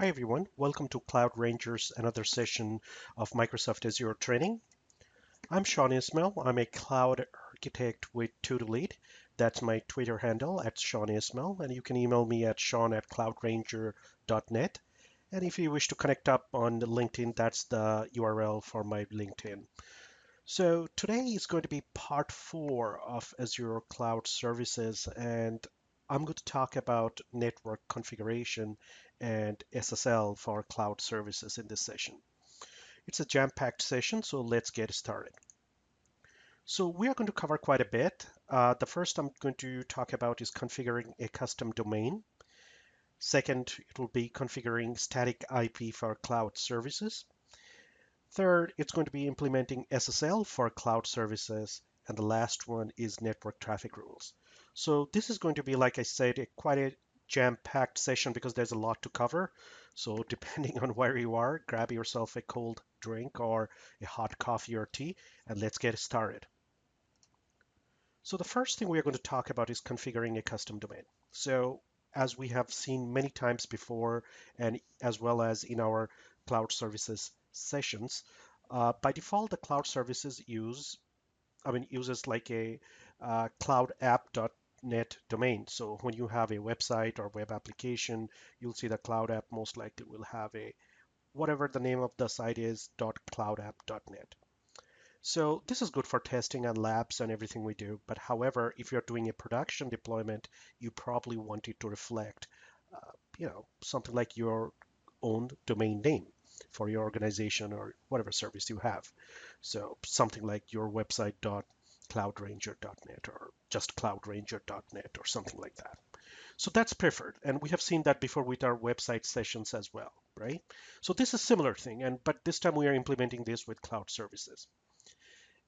Hi everyone, welcome to Cloud Rangers, another session of Microsoft Azure training. I'm Sean Ismail. I'm a cloud architect with To-Do-Lead. That's my Twitter handle at Sean Ismail, and you can email me at sean@cloudranger.net. And if you wish to connect up on LinkedIn, that's the URL for my LinkedIn. So today is going to be part 4 of Azure Cloud Services, and I'm going to talk about network configuration and SSL for cloud services in this session. It's a jam-packed session, so let's get started. So we are going to cover quite a bit. The first I'm going to talk about is configuring a custom domain. Second, it will be configuring static IP for cloud services. Third, it's going to be implementing SSL for cloud services. And the last one is network traffic rules. So this is going to be, like I said, quite a jam-packed session because there's a lot to cover. So depending on where you are, grab yourself a cold drink or a hot coffee or tea, and let's get started. So the first thing we are going to talk about is configuring a custom domain. So as we have seen many times before, and as well as in our cloud services sessions, by default, the cloud services uses like a cloudapp.net domain. So when you have a website or web application, you'll see the cloud app most likely will have a whatever the name of the site is .cloudapp.net. So this is good for testing and labs and everything we do. But however, if you're doing a production deployment, you probably want it to reflect, something like your own domain name for your organization or whatever service you have. So something like your website.cloudranger.net or just cloudranger.net or something like that. So that's preferred. And we have seen that before with our website sessions as well, right? So this is a similar thing, but this time we are implementing this with cloud services.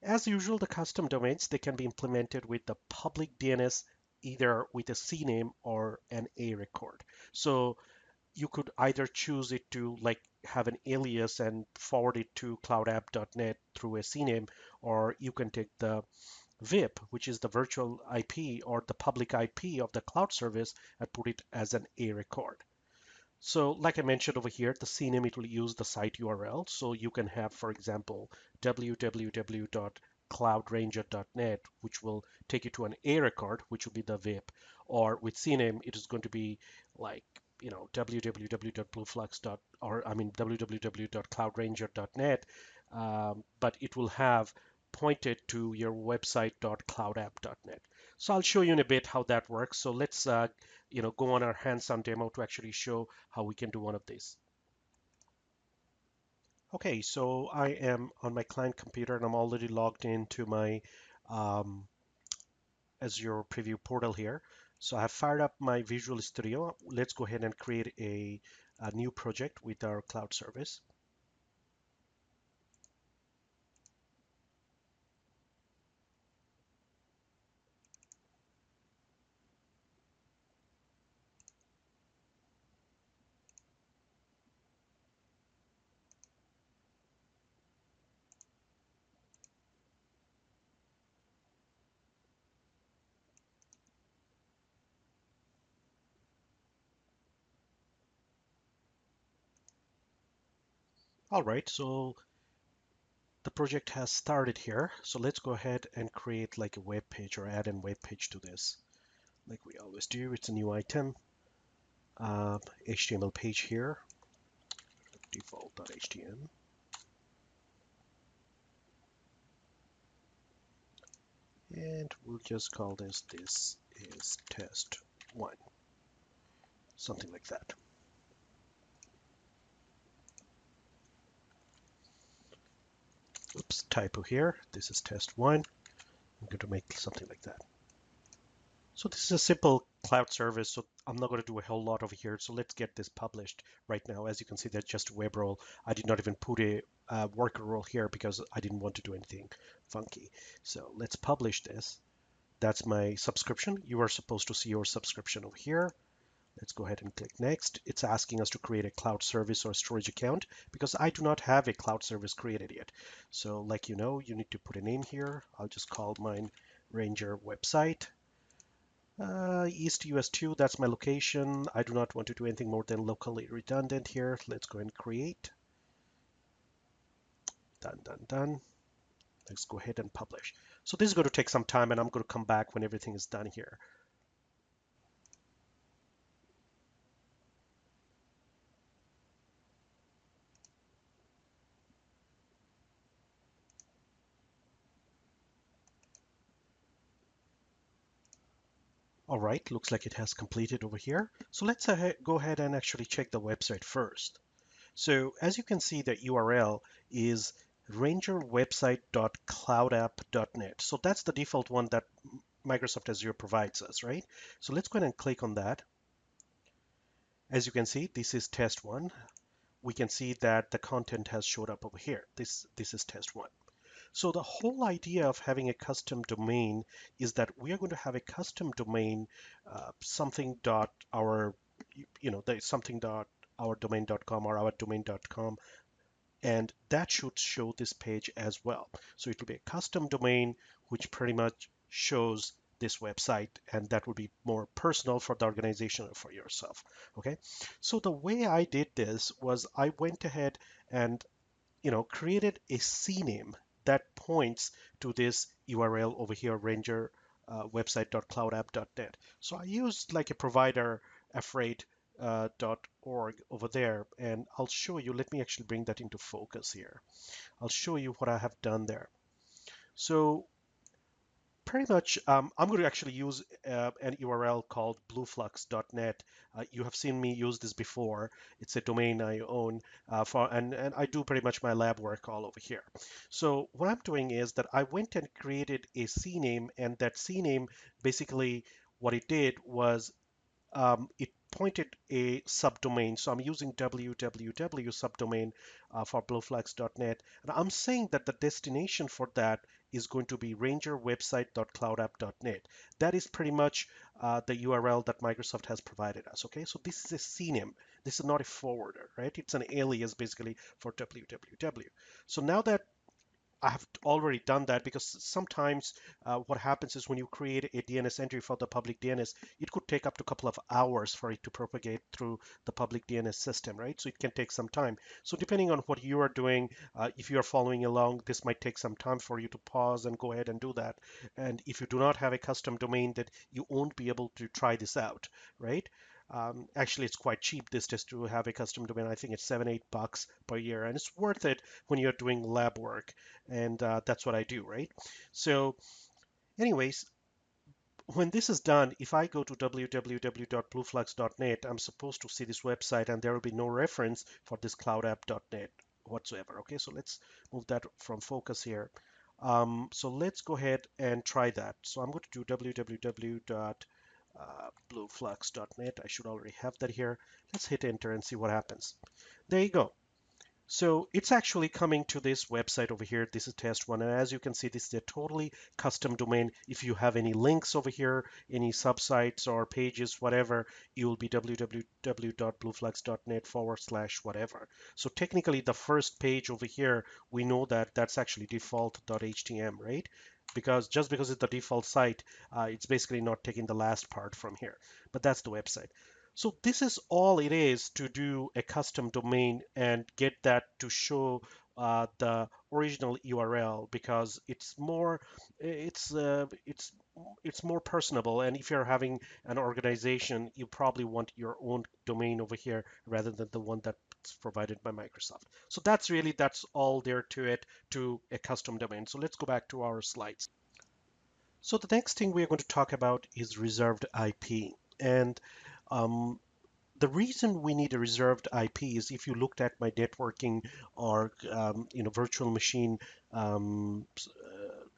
As usual, the custom domains, they can be implemented with the public DNS, either with a CNAME or an A record. So you could either choose it to like have an alias and forward it to cloudapp.net through a CNAME, or you can take the VIP, which is the virtual IP or the public IP of the cloud service, and put it as an A record. So like I mentioned over here, the CNAME, it will use the site URL. So you can have, for example, www.cloudranger.net, which will take you to an A record, which will be the VIP. Or with CNAME, it is going to be like, www.blueflux. www.cloudranger.net, but it will have pointed to your website.cloudapp.net. So I'll show you in a bit how that works. So let's go on our hands-on demo to actually show how we can do one of these. Okay, so I am on my client computer and I'm already logged into my Azure Preview portal here. So I have fired up my Visual Studio. Let's go ahead and create a new project with our cloud service. All right, so the project has started here. So let's go ahead and create like a web page or add a web page to this. Like we always do, it's a new item, HTML page here, default.html. And we'll just call this is test 1, something like that. Oops, typo here. This is test 1. I'm going to make something like that. So this is a simple cloud service, so I'm not going to do a whole lot over here. So let's get this published right now. As you can see, that's just a web role. I did not even put a worker role here because I didn't want to do anything funky. So let's publish this. That's my subscription. You are supposed to see your subscription over here. Let's go ahead and click next. It's asking us to create a cloud service or storage account because I do not have a cloud service created yet. So like you need to put a name here. I'll just call mine Ranger website. East US 2, that's my location. I do not want to do anything more than locally redundant here. Let's go and create. Done, done, done. Let's go ahead and publish. So this is going to take some time and I'm going to come back when everything is done here. All right, looks like it has completed over here. So let's go ahead and actually check the website first. So as you can see, the URL is rangerwebsite.cloudapp.net. So that's the default one that Microsoft Azure provides us, right? So let's go ahead and click on that. As you can see, this is test one. We can see that the content has showed up over here. This is test one. So the whole idea of having a custom domain is that we are going to have a custom domain, something dot our, something dot our domain.com or our domain.com, and that should show this page as well. So it will be a custom domain which pretty much shows this website, and that would be more personal for the organization or for yourself. Okay, so the way I did this was I went ahead and created a CNAME that points to this URL over here, ranger website.cloudapp.net. So I used like a provider afraid .org over there, and I'll show you. Let me actually bring that into focus here. I'll show you what I have done there. So pretty much, I'm going to actually use an URL called blueflux.net. You have seen me use this before. It's a domain I own and I do pretty much my lab work all over here. So what I'm doing is that I went and created a CNAME, and that CNAME basically what it did was it pointed a subdomain. So I'm using www subdomain for blueflags.net. And I'm saying that the destination for that is going to be rangerwebsite.cloudapp.net. That is pretty much the URL that Microsoft has provided us. Okay, so this is a CNAME. This is not a forwarder, right? It's an alias basically for www. So now that I have already done that, because sometimes what happens is when you create a DNS entry for the public DNS, it could take up to a couple of hours for it to propagate through the public DNS system, right? So it can take some time. So depending on what you are doing, if you are following along, this might take some time for you to pause and go ahead and do that. And if you do not have a custom domain, that you won't be able to try this out, right? Actually, it's quite cheap this just to have a custom domain. I think it's $7-8 per year, and it's worth it when you're doing lab work, and that's what I do, right? So anyways, when this is done, if I go to www.blueflux.net, I'm supposed to see this website, and there will be no reference for this cloudapp.net whatsoever. Okay, so let's move that from focus here. So let's go ahead and try that. So I'm going to do www.blueflux.net. I should already have that here. Let's hit enter and see what happens. There you go. So it's actually coming to this website over here. This is test one. And as you can see, this is a totally custom domain. If you have any links over here, any subsites or pages, whatever, it will be www.blueflux.net/whatever. So technically the first page over here, we know that that's actually default.htm, right? Because just because it's the default site, it's basically not taking the last part from here. But that's the website. So this is all it is to do a custom domain and get that to show the original URL, because it's more personable. And if you're having an organization, you probably want your own domain over here rather than the one that's provided by Microsoft. So that's all there to it, to a custom domain. So let's go back to our slides. So the next thing we're going to talk about is reserved IP. And um, the reason we need a reserved IP is, if you looked at my networking or virtual machine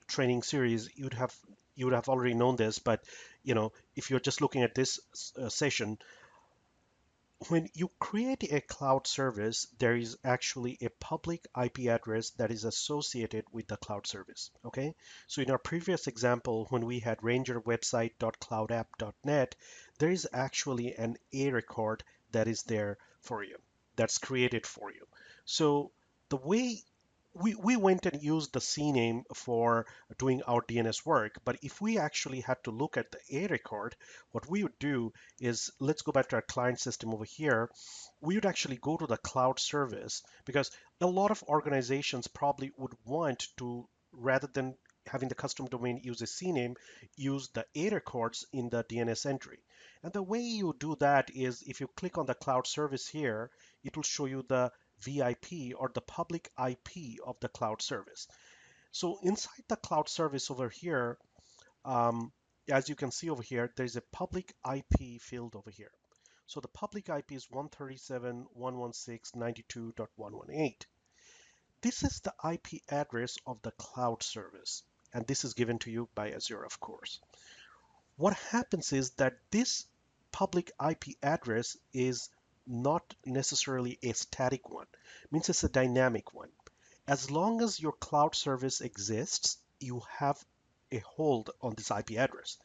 training series, you would have already known this. But if you're just looking at this session, when you create a cloud service, there is actually a public IP address that is associated with the cloud service. Okay, so in our previous example, when we had rangerwebsite.cloudapp.net, there is actually an A record that is there for you, that's created for you. So the way we went and used the CNAME for doing our DNS work, but if we actually had to look at the A record, what we would do is, let's go back to our client system over here. We would actually go to the cloud service, because a lot of organizations probably would want to, rather than having the custom domain use a CNAME, use the A records in the DNS entry. And the way you do that is, if you click on the cloud service here, it will show you the VIP, or the public IP of the cloud service. So inside the cloud service over here, um, as you can see over here, there's a public IP field over here. So the public IP is 137.116.92.118. This is the IP address of the cloud service, and this is given to you by Azure, of course. What happens is that this public IP address is not necessarily a static one. It means it's a dynamic one. As long as your cloud service exists, you have a hold on this IP address.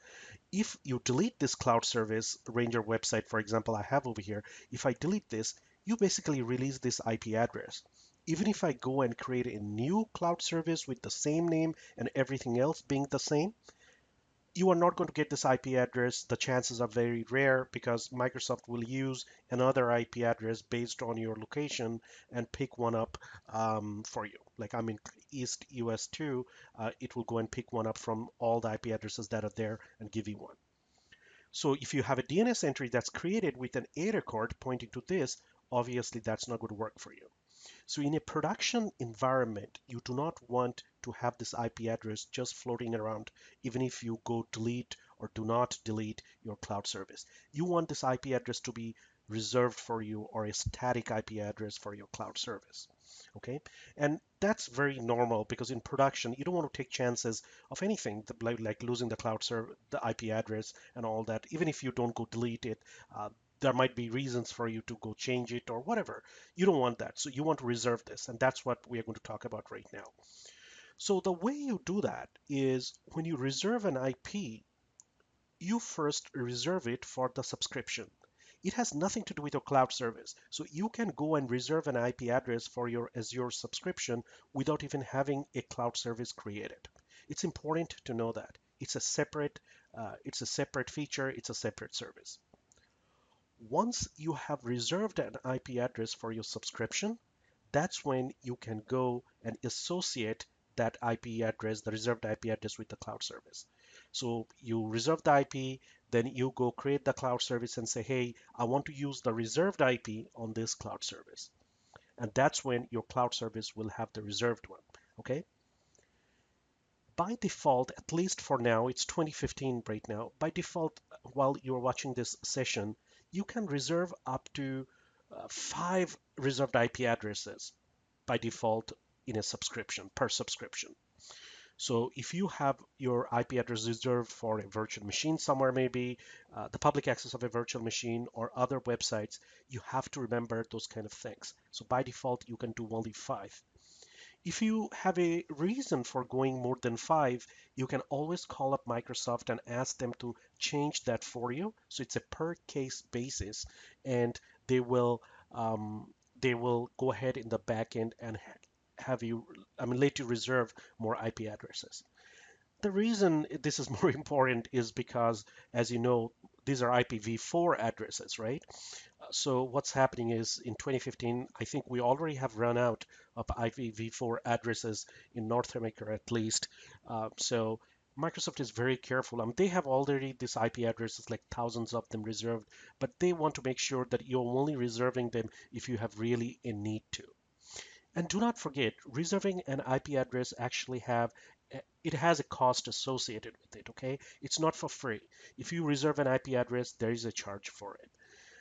If you delete this cloud service, Ranger website, for example, I have over here, if I delete this, you basically release this IP address. Even if I go and create a new cloud service with the same name and everything else being the same, you are not going to get this IP address. The chances are very rare, because Microsoft will use another IP address based on your location and pick one up for you. Like I'm in East US 2, it will go and pick one up from all the IP addresses that are there and give you one. So if you have a DNS entry that's created with an A record pointing to this, obviously that's not going to work for you. So in a production environment, you do not want to have this IP address just floating around, even if you go delete or do not delete your cloud service. You want this IP address to be reserved for you, or a static IP address for your cloud service. Okay, and that's very normal, because in production you don't want to take chances of anything like losing the cloud server, the IP address, and all that. Even if you don't go delete it, there might be reasons for you to go change it or whatever. You don't want that. So you want to reserve this. And that's what we are going to talk about right now. So the way you do that is, when you reserve an IP, you first reserve it for the subscription. It has nothing to do with your cloud service. So you can go and reserve an IP address for your Azure subscription without even having a cloud service created. It's important to know that. It's a separate feature. It's a separate service. Once you have reserved an IP address for your subscription, that's when you can go and associate that IP address, the reserved IP address, with the cloud service. So you reserve the IP, then you go create the cloud service and say, hey, I want to use the reserved IP on this cloud service. And that's when your cloud service will have the reserved one. Okay. By default, at least for now, it's 2015 right now. By default, while you're watching this session, you can reserve up to 5 reserved IP addresses by default in a subscription, per subscription. So if you have your IP address reserved for a virtual machine somewhere, maybe the public access of a virtual machine or other websites, you have to remember those kind of things. So by default, you can do only 5. If you have a reason for going more than 5, you can always call up Microsoft and ask them to change that for you. So it's a per case basis, and they will um, they will go ahead in the back end and have you, let you reserve more IP addresses. The reason this is more important is because, as you know, these are IPv4 addresses, right? So what's happening is, in 2015, I think we already have run out of IPv4 addresses in North America, at least. So Microsoft is very careful. They have already these IP addresses, like thousands of them reserved, but they want to make sure that you're only reserving them if you have really a need to. And do not forget, reserving an IP address actually it has a cost associated with it, okay? It's not for free. If you reserve an IP address, there is a charge for it.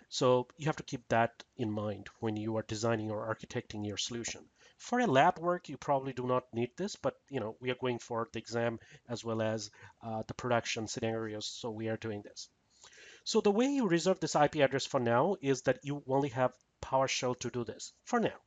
So you have to keep that in mind when you are designing or architecting your solution. For a lab work, you probably do not need this, but we are going for the exam as well as the production scenarios, so we are doing this. So the way you reserve this IP address for now is that you only have PowerShell to do this for now.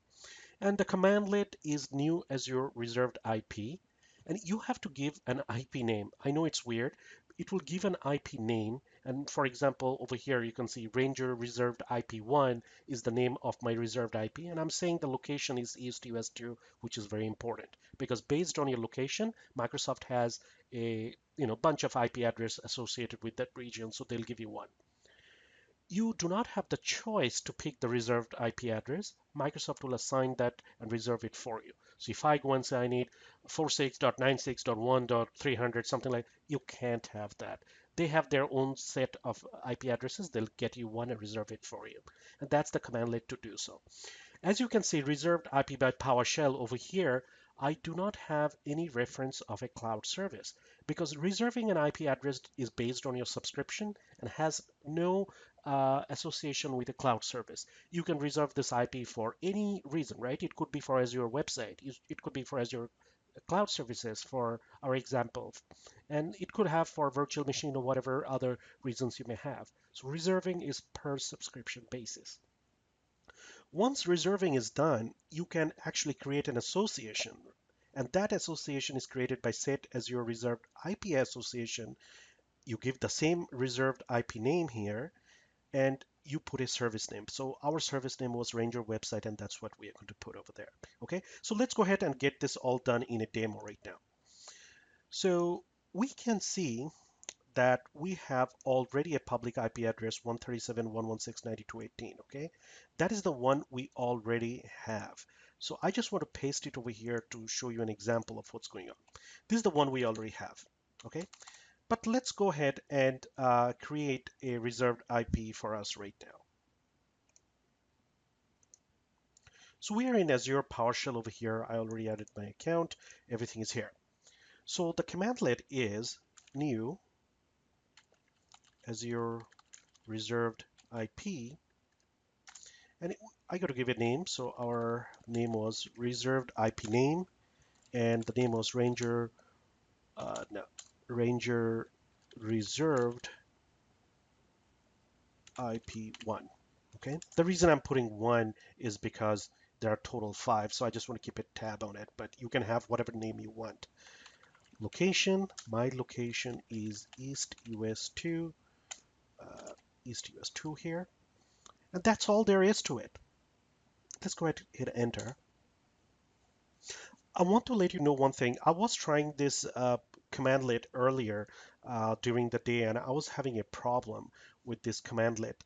And the commandlet is new as your reserved IP, and you have to give an IP name. I know it's weird. It will give an IP name, And for example, over here, you can see Ranger Reserved IP1 is the name of my reserved IP. And I'm saying the location is East US2, which is very important because based on your location, Microsoft has a bunch of IP address associated with that region. So they'll give you one. You do not have the choice to pick the reserved IP address. Microsoft will assign that and reserve it for you. So if I go and say I need 46.96.1.300, something like, you can't have that. They have their own set of IP addresses. They'll get you one and reserve it for you. And that's the commandlet to do so. As you can see, reserved IP by PowerShell over here, I do not have any reference of a cloud service because reserving an IP address is based on your subscription and has no association with a cloud service. You can reserve this IP for any reason, right? It could be for Azure website. It could be for Azure cloud services, for our example, and it could have for virtual machine or whatever other reasons you may have. So reserving is per subscription basis. Once reserving is done, you can actually create an association. And that association is created by set as your reserved IP association. You give the same reserved IP name here, and you put a service name. So our service name was Ranger website, and that's what we are going to put over there. Okay, so let's go ahead and get this all done in a demo right now. So we can see that we have already a public IP address 137.116.92.18. Okay, that is the one we already have. So I just want to paste it over here to show you an example of what's going on. This is the one we already have. Okay, but let's go ahead and create a reserved IP for us right now. So we are in Azure PowerShell over here. I already added my account. Everything is here. So the commandlet is new Azure reserved IP, and I got to give it a name. So our name was reserved IP name, and the name was Ranger, no, Ranger reserved IP1. Okay. The reason I'm putting one is because there are total 5, so I just want to keep a tab on it. But you can have whatever name you want. Location. My location is East US2. East US2 here, and that's all there is to it. Let's go ahead and hit enter. I want to let you know one thing. I was trying this commandlet earlier during the day, and I was having a problem with this commandlet.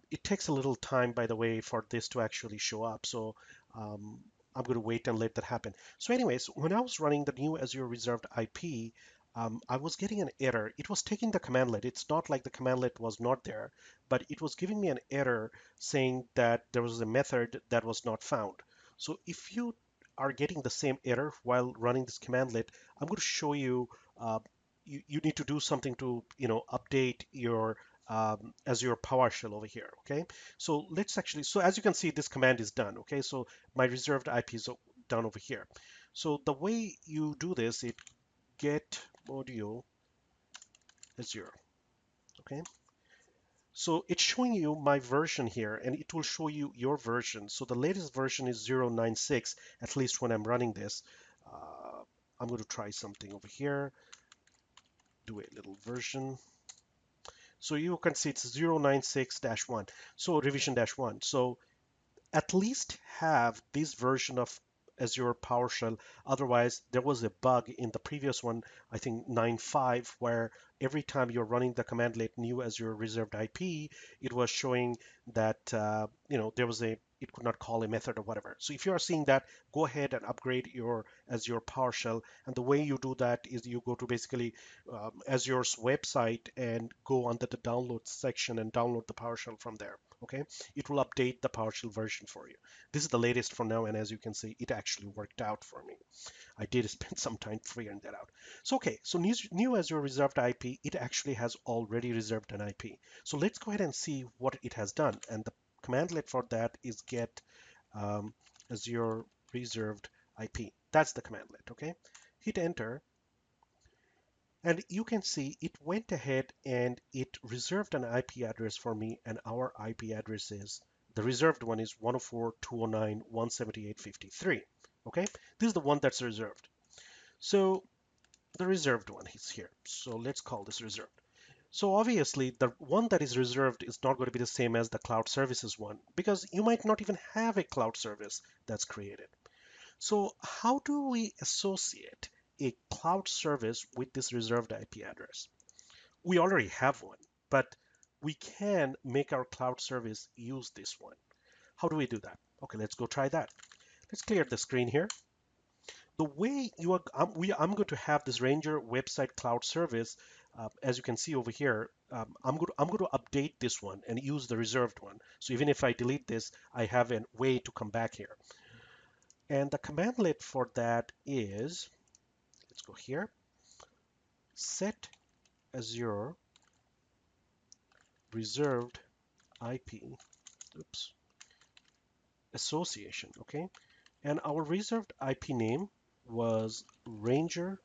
It takes a little time, by the way, for this to actually show up. So um, I'm going to wait and let that happen. So anyways, when I was running the new Azure Reserved IP, I was getting an error. It was taking the commandlet. It's not like the commandlet was not there, but it was giving me an error saying that there was a method that was not found. So if you are getting the same error while running this commandlet, I'm going to show you, you need to do something to, update your Azure PowerShell over here, okay? So let's actually, so as you can see, this command is done, okay? So my reserved IP is done over here. So the way you do this, it get module Azure, okay? So it's showing you my version here, and it will show you your version. So the latest version is 096, at least when I'm running this. I'm going to try something over here, do a little version. So you can see it's 096-1, so revision-1. So at least have this version of Azure PowerShell. Otherwise, there was a bug in the previous one, I think 9.5, where every time you're running the commandlet new Azure reserved IP, it was showing that there was it could not call a method or whatever. So if you are seeing that, go ahead and upgrade your Azure PowerShell. And the way you do that is you go to basically Azure's website and go under the download section and download the PowerShell from there. Okay, it will update the PowerShell version for you. This is the latest for now, and as you can see, it actually worked out for me. I did spend some time figuring that out. So okay, so new Azure reserved IP, it actually has already reserved an IP. So let's go ahead and see what it has done. And the commandlet for that is get Azure reserved IP. That's the commandlet, okay? Hit enter, and you can see it went ahead and it reserved an IP address for me, and our IP address is, the reserved one is 104.209.178.53. Okay, this is the one that's reserved. So the reserved one is here. So let's call this reserved. So obviously, the one that is reserved is not going to be the same as the cloud services one because you might not even have a cloud service that's created. So how do we associate a cloud service with this reserved IP address? We already have one, but we can make our cloud service use this one. How do we do that? Okay, let's go try that. Let's clear the screen here. The way you are, I'm going to have this Ranger website cloud service. As you can see over here, I'm going to update this one and use the reserved one. So even if I delete this, I have a way to come back here. And the commandlet for that is, let's go here, set Azure reserved IP, oops, association, okay? And our reserved IP name was Ranger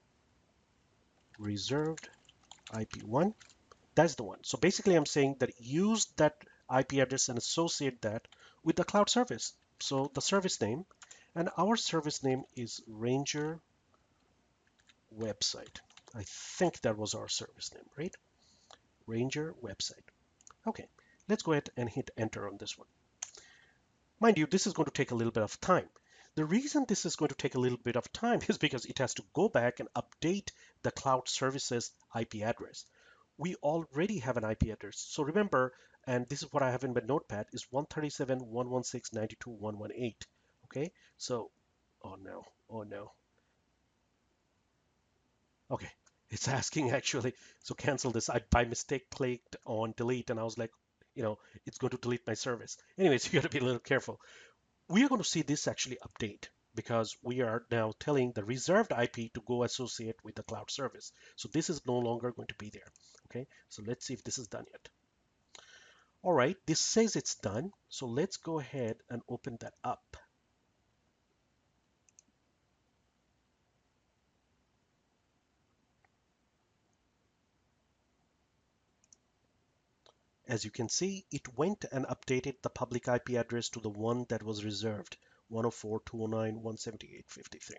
reserved IP1. That's the one. So basically I'm saying that use that IP address and associate that with the cloud service. So the service name, and our service name is Ranger website. I think that was our service name, right? Ranger website. Okay, let's go ahead and hit enter on this one. Mind you, this is going to take a little bit of time. The reason this is going to take a little bit of time is because it has to go back and update the cloud services IP address. We already have an IP address. So remember, and this is what I have in my notepad, is 137.116.92.118. Okay, so, oh no, oh no. Okay, it's asking actually, so cancel this. I by mistake clicked on delete and I was like, it's going to delete my service. Anyways, you got to be a little careful. We are going to see this actually update because we are now telling the reserved IP to go associate with the cloud service. So this is no longer going to be there. Okay, so let's see if this is done yet. All right, this says it's done. So let's go ahead and open that up. As you can see, it went and updated the public IP address to the one that was reserved, 104.209.178.53.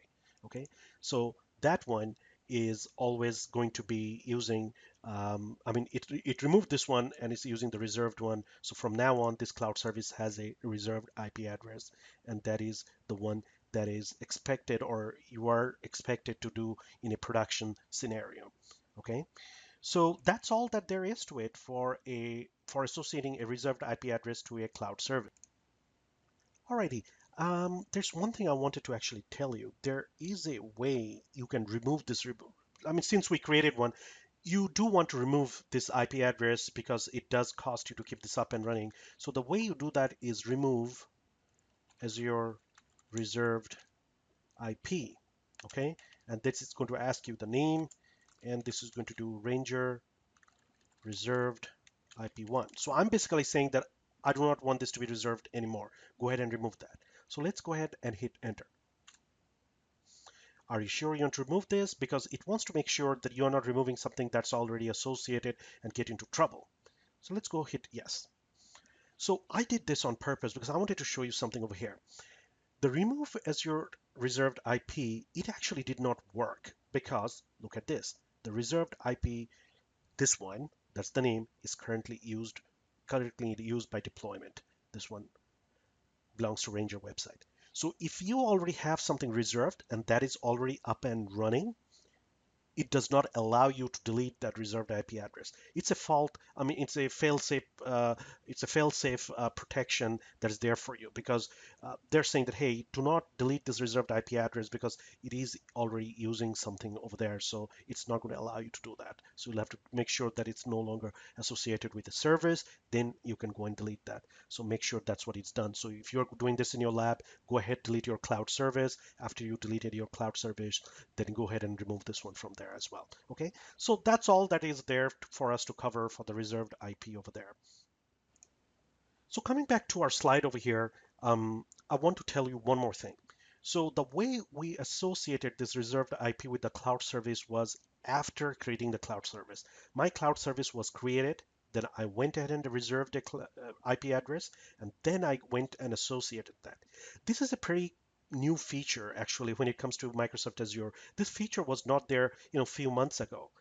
Okay, so that one is always going to be using, I mean, it removed this one and it's using the reserved one. So from now on, this cloud service has a reserved IP address, and that is the one that is expected or you are expected to do in a production scenario. Okay. So that's all that there is to it for associating a reserved IP address to a cloud service. Alrighty, there's one thing I wanted to actually tell you. There is a way you can remove this. I mean, since we created one, you do want to remove this IP address because it does cost you to keep this up and running. So the way you do that is remove Azure reserved IP. Okay, and this is going to ask you the name, and this is going to do Ranger reserved IP1. So I'm basically saying that I do not want this to be reserved anymore. Go ahead and remove that. So let's go ahead and hit enter. Are you sure you want to remove this? Because it wants to make sure that you're not removing something that's already associated and get into trouble. So let's go hit yes. So I did this on purpose because I wanted to show you something over here. The remove as your reserved IP, it actually did not work because look at this. The reserved IP, this one, that's the name, is currently used by deployment. This one belongs to Ranger website. So if you already have something reserved and that is already up and running, it does not allow you to delete that reserved IP address. It's a fault. I mean, it's a fail-safe. It's a fail-safe protection that is there for you because they're saying that hey, do not delete this reserved IP address because it is already using something over there, so it's not going to allow you to do that. So you'll have to make sure that it's no longer associated with the service. Then you can go and delete that. So make sure that's what it's done. So if you're doing this in your lab, go ahead delete your cloud service. After you deleted your cloud service, then go ahead and remove this one from there as well. Okay, so that's all that is there for us to cover for the reserved IP over there. So coming back to our slide over here, I want to tell you one more thing. So the way we associated this reserved IP with the cloud service was after creating the cloud service. My cloud service was created, then I went ahead and reserved a IP address, and then I went and associated that. This is a pretty new feature actually when it comes to Microsoft Azure. This feature was not there, a few months ago.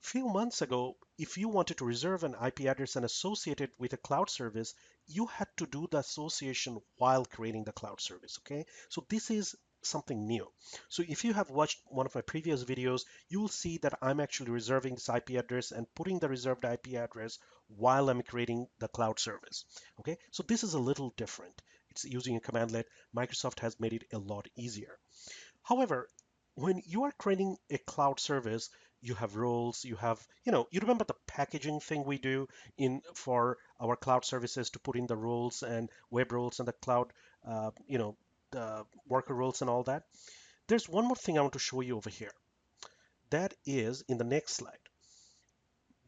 Few months ago, if you wanted to reserve an IP address and associate it with a cloud service, you had to do the association while creating the cloud service, okay? So this is something new. So if you have watched one of my previous videos, you will see that I'm actually reserving this IP address and putting the reserved IP address while I'm creating the cloud service, okay? So this is a little different. It's using a commandlet. Microsoft has made it a lot easier. However, when you are creating a cloud service, you have roles, you have, you remember the packaging thing we do in for our cloud services to put in the roles and web roles and the cloud, the worker roles and all that. There's one more thing I want to show you over here. That is in the next slide.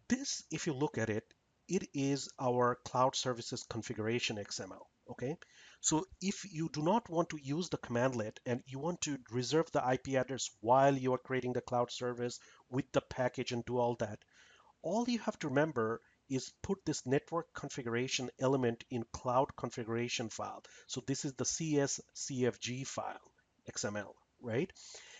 This, if you look at it, it is our cloud services configuration XML. Okay, so if you do not want to use the commandlet and you want to reserve the IP address while you are creating the cloud service with the package and do all that, all you have to remember is put this network configuration element in cloud configuration file. So this is the CSCFG file, XML, right?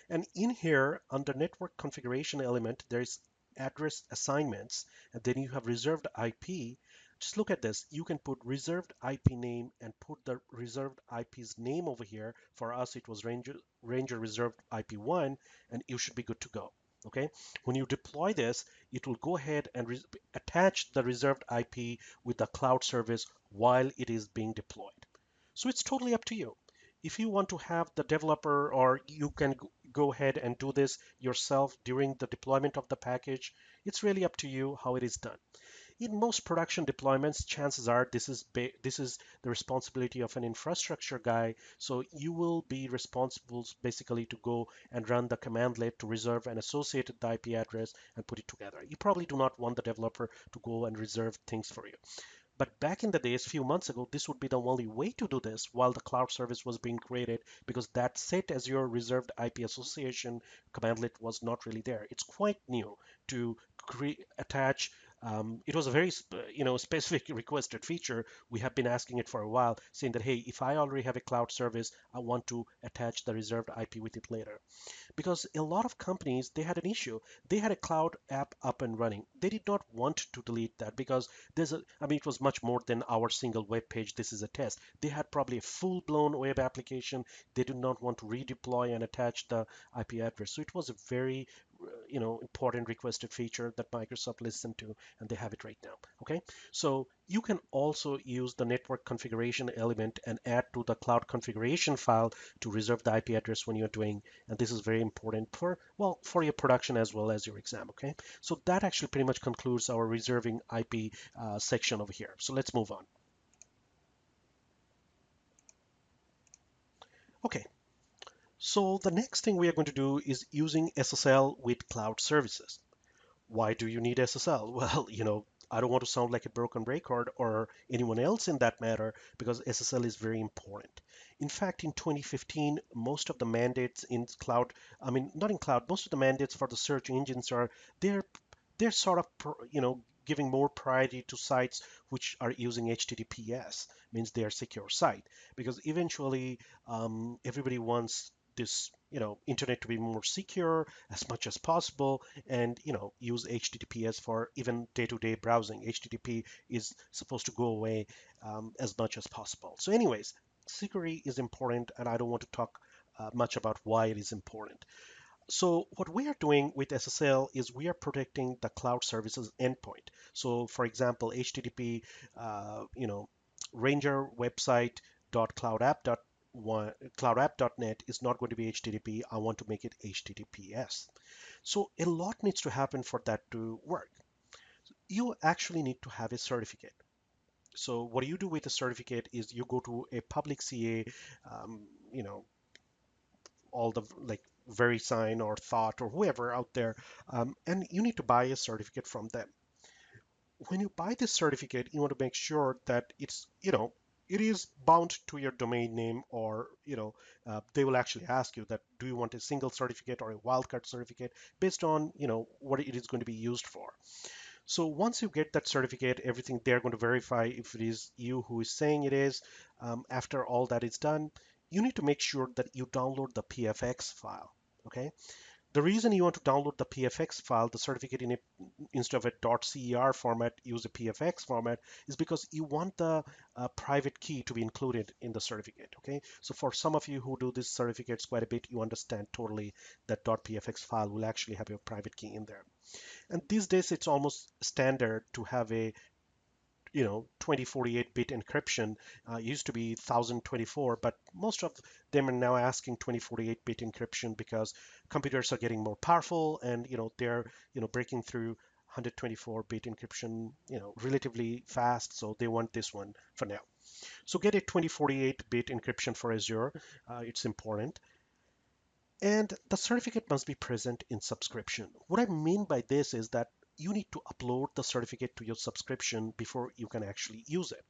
And in here, under network configuration element, there's address assignments, and then you have reserved IP. Just look at this. You can put reserved IP name and put the reserved IP's name over here. For us, it was Ranger reserved IP1, and you should be good to go. Okay. When you deploy this, it will go ahead and attach the reserved IP with the cloud service while it is being deployed. So it's totally up to you. If you want to have the developer, or you can go ahead and do this yourself during the deployment of the package, it's really up to you how it is done. In most production deployments, chances are this is the responsibility of an infrastructure guy. So you will be responsible basically to go and run the commandlet to reserve an associated IP address and put it together. You probably do not want the developer to go and reserve things for you. But back in the days, few months ago, this would be the only way to do this while the cloud service was being created, because that set as your reserved IP association commandlet was not really there. It's quite new to attach. It was a very specific requested feature. We have been asking it for a while, saying that, hey, if I already have a cloud service, I want to attach the reserved IP with it later, because a lot of companies, they had an issue. They had a cloud app up and running. They did not want to delete that because it was much more than our single web page. This is a test. They had probably a full-blown web application. They did not want to redeploy and attach the IP address. So it was a very important requested feature that Microsoft listened to, and they have it right now. Okay, so you can also use the network configuration element and add to the cloud configuration file to reserve the IP address when you're doing, and this is very important for your production as well as your exam. Okay, so that actually pretty much concludes our reserving IP section over here. So let's move on. Okay, so the next thing we are going to do is using SSL with cloud services. Why do you need SSL? Well, I don't want to sound like a broken record or anyone else in that matter, because SSL is very important. In fact, in 2015, most of the mandates in cloud, not in cloud, most of the mandates for the search engines they're they're sort of giving more priority to sites which are using HTTPS, means they are secure site, because eventually everybody wants this internet to be more secure as much as possible, and use HTTPS for even day-to-day browsing. HTTP is supposed to go away as much as possible. So anyways, security is important, and I don't want to talk much about why it is important. So what we are doing with SSL is we are protecting the cloud services endpoint. So for example, HTTP, Ranger website cloudapp.net is not going to be HTTP. I want to make it HTTPS. So a lot needs to happen for that to work. You actually need to have a certificate. So what you do with a certificate is you go to a public CA, um, you know, all the like VeriSign or Thought or whoever out there, and you need to buy a certificate from them. When you buy this certificate, you want to make sure that it is bound to your domain name, or they will actually ask you that, do you want a single certificate or a wildcard certificate, based on what it is going to be used for. So once you get that certificate, everything, they're going to verify if it is you who is saying it is. After all that is done, you need to make sure that you download the PFX file. Okay, The reason you want to download the PFX file, the certificate in a, instead of a .cer format, use a PFX format, is because you want the private key to be included in the certificate. Okay, so for some of you who do these certificates quite a bit, you understand totally that .pfx file will actually have your private key in there. And these days, it's almost standard to have a 2048-bit encryption. Used to be 1024, but most of them are now asking 2048-bit encryption because computers are getting more powerful, and they're breaking through 124-bit encryption relatively fast, so they want this one for now. So get a 2048-bit encryption for Azure. It's important. And the certificate must be present in subscription. What I mean by this is that you need to upload the certificate to your subscription before you can actually use it.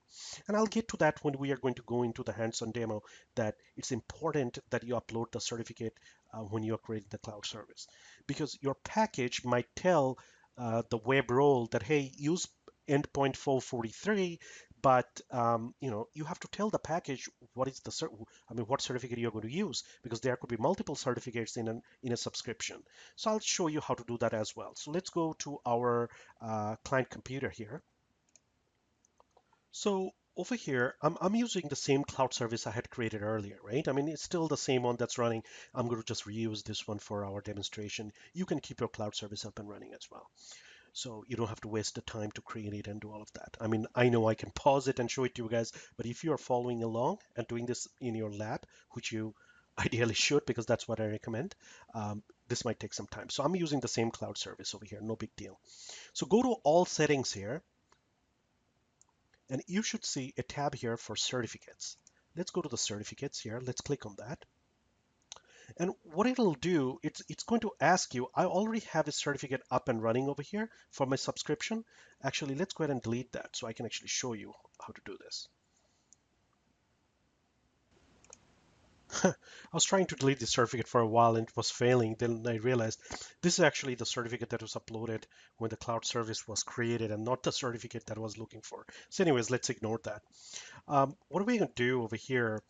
And I'll get to that when we are going to go into the hands-on demo, that it's important that you upload the certificate when you are creating the cloud service. Because your package might tell the web role that, hey, use endpoint 443, but you have to tell the package what is the what certificate you're going to use, because there could be multiple certificates in a subscription. So I'll show you how to do that as well. So let's go to our client computer here. So over here, I'm using the same cloud service I had created earlier, right? I mean, it's still the same one that's running. I'm going to just reuse this one for our demonstration. You can keep your cloud service up and running as well. So you don't have to waste the time to create it and do all of that. I mean, I know I can pause it and show it to you guys, but if you are following along and doing this in your lab, which you ideally should, because that's what I recommend, this might take some time. So I'm using the same cloud service over here, no big deal. So go to all settings here, and you should see a tab here for certificates. Let's go to the certificates here. Let's click on that. And what it'll do, it's going to ask you, I already have a certificate up and running over here for my subscription. Actually, let's go ahead and delete that so I can actually show you how to do this. I was trying to delete the certificate for a while and it was failing. Then I realized this is actually the certificate that was uploaded when the cloud service was created and not the certificate that I was looking for. So anyways, let's ignore that. What are we going to do over here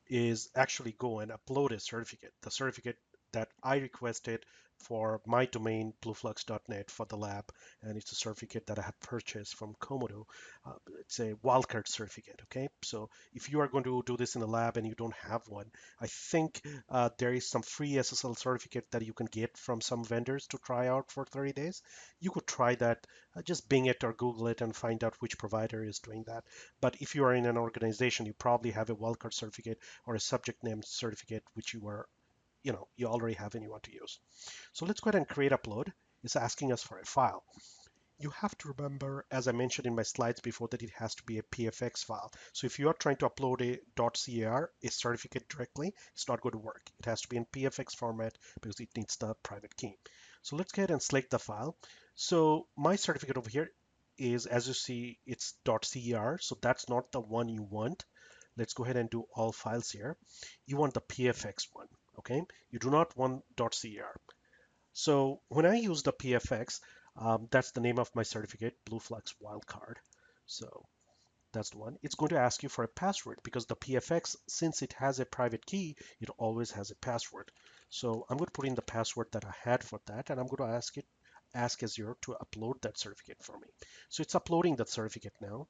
is actually go and upload a certificate, the certificate that I requested for my domain blueflux.net for the lab, and it's a certificate that I had purchased from Komodo. It's a wildcard certificate. Okay, so if you are going to do this in the lab and you don't have one, I think there is some free SSL certificate that you can get from some vendors to try out for 30 days. You could try that. Just Bing it or Google it and find out which provider is doing that. But if you are in an organization, you probably have a wildcard certificate or a subject name certificate, which you already have and you want to use. So let's go ahead and create upload. It's asking us for a file. You have to remember, as I mentioned in my slides before, that it has to be a PFX file. So if you are trying to upload a .cer, a certificate directly, it's not going to work. It has to be in PFX format because it needs the private key. So let's go ahead and select the file. So my certificate over here is, as you see, it's .cer, so that's not the one you want. Let's go ahead and do all files here. You want the PFX one, okay? You do not want .cer. So when I use the PFX, that's the name of my certificate, BlueFlux Wildcard. So that's the one. It's going to ask you for a password because the PFX, since it has a private key, it always has a password. So I'm going to put in the password that I had for that, and I'm going to ask Azure to upload that certificate for me. So it's uploading that certificate now.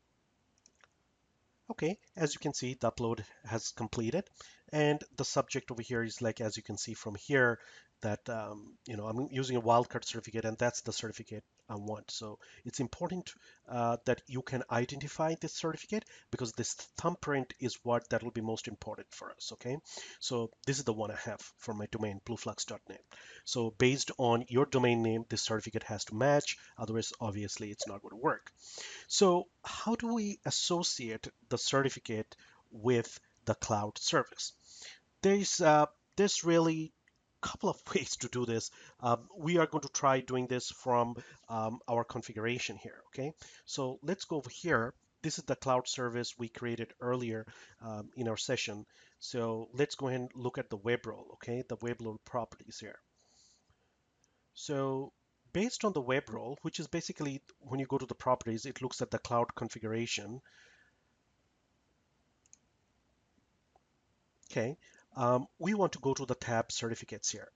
Okay, as you can see, the upload has completed, and the subject over here is like, as you can see from here, that I'm using a wildcard certificate, and that's the certificate I want. So it's important that you can identify this certificate because this thumbprint is what that will be most important for us. Okay, so this is the one I have for my domain, blueflux.net. So based on your domain name, this certificate has to match, otherwise, obviously, it's not going to work. So how do we associate the certificate with the cloud service? There's there's really a couple of ways to do this. We are going to try doing this from our configuration here. Okay, so let's go over here. This is the cloud service we created earlier in our session. So let's go ahead and look at the web role. Okay, the web role properties here. So based on the web role, which is basically when you go to the properties, it looks at the cloud configuration. Okay, we want to go to the tab certificates here.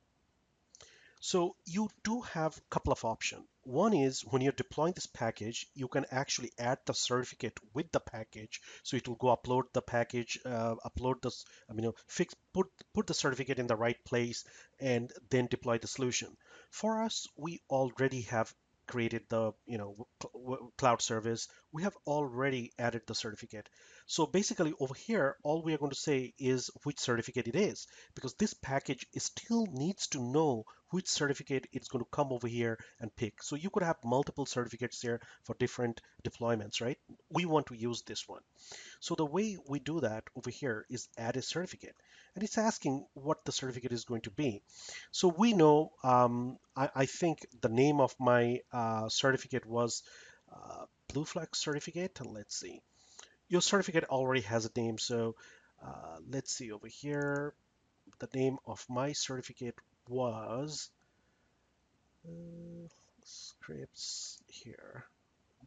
So you do have a couple of options. One is when you're deploying this package, you can actually add the certificate with the package. So it will go upload the package, upload this, fix, put the certificate in the right place, and then deploy the solution. For us, we already have created the, cloud service. We have already added the certificate. So basically over here, all we are going to say is which certificate it is, because this package still needs to know which certificate it's going to come over here and pick. So you could have multiple certificates here for different deployments, right? We want to use this one. So the way we do that over here is add a certificate. And it's asking what the certificate is going to be. So we know, I think the name of my certificate was Blue Flag certificate. And let's see. Your certificate already has a name. So let's see over here. The name of my certificate was scripts here.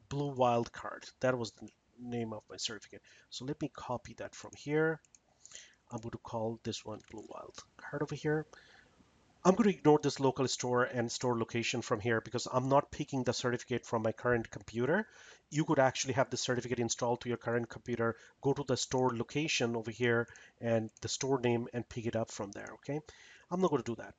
Blue Wildcard. That was the name of my certificate. So let me copy that from here. I'm going to call this one Blue Wildcard over here. I'm going to ignore this local store and store location from here because I'm not picking the certificate from my current computer. You could actually have the certificate installed to your current computer, go to the store location over here and the store name and pick it up from there, okay? I'm not going to do that.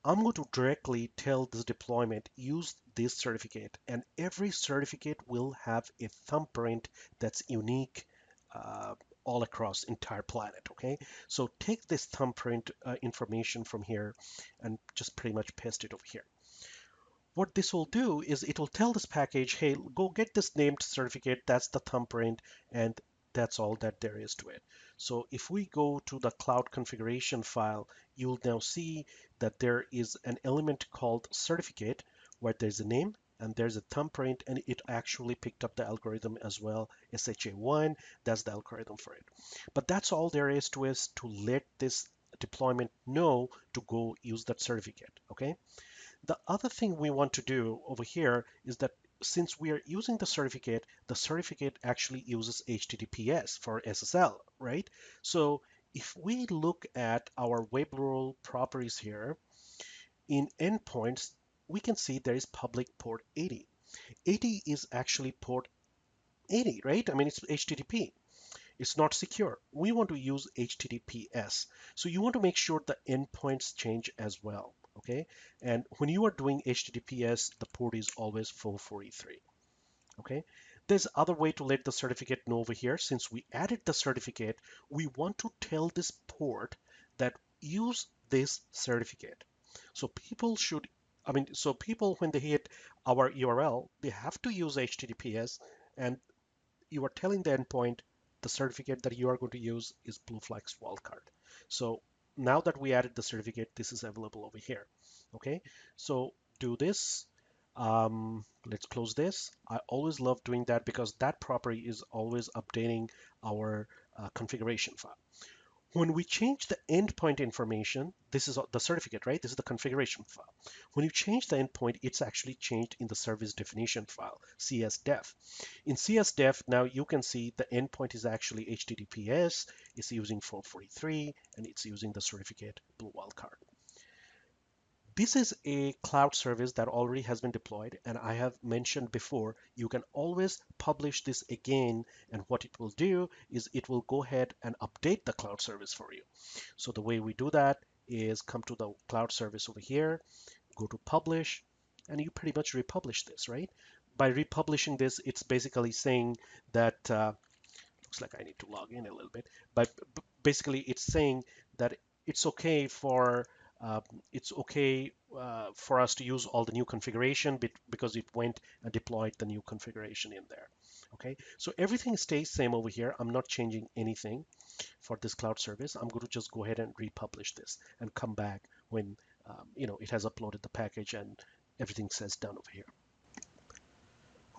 I'm going to directly tell this deployment, use this certificate, and every certificate will have a thumbprint that's unique uh, all across entire planet, okay? So take this thumbprint information from here and just pretty much paste it over here. What this will do is it will tell this package, hey, go get this named certificate, that's the thumbprint, and that's all that there is to it. So if we go to the cloud configuration file, you'll now see that there is an element called certificate where there's a name and there's a thumbprint, and it actually picked up the algorithm as well, SHA1, that's the algorithm for it. But that's all there is to us to let this deployment know to go use that certificate, okay? The other thing we want to do over here is that since we are using the certificate actually uses HTTPS for SSL, right? So if we look at our web role properties here, in endpoints, we can see there is public port 80. 80 is actually port 80, right? I mean, it's HTTP. It's not secure. We want to use HTTPS. So you want to make sure the endpoints change as well, okay? And when you are doing HTTPS, the port is always 443, okay? There's other way to let the certificate know over here. Since we added the certificate, we want to tell this port that use this certificate. So people should, so people when they hit our URL, they have to use HTTPS, and you are telling the endpoint the certificate that you are going to use is Blue Flags wildcard. So now that we added the certificate, this is available over here. Okay, so do this. Let's close this. I always love doing that because that property is always updating our configuration file. When we change the endpoint information, this is the certificate, right? This is the configuration file. When you change the endpoint, it's actually changed in the service definition file, csdef. In csdef, now you can see the endpoint is actually HTTPS, it's using 443, and it's using the certificate Blue Wildcard. This is a cloud service that already has been deployed, and I have mentioned before, you can always publish this again, and what it will do is it will go ahead and update the cloud service for you. So the way we do that is come to the cloud service over here, go to publish, and you pretty much republish this, right? By republishing this, it's basically saying that looks like I need to log in a little bit, but basically it's saying that it's okay for uh, for us to use all the new configuration because it went and deployed the new configuration in there. Okay, so everything stays same over here. I'm not changing anything for this cloud service. I'm going to just go ahead and republish this and come back when it has uploaded the package and everything says done over here.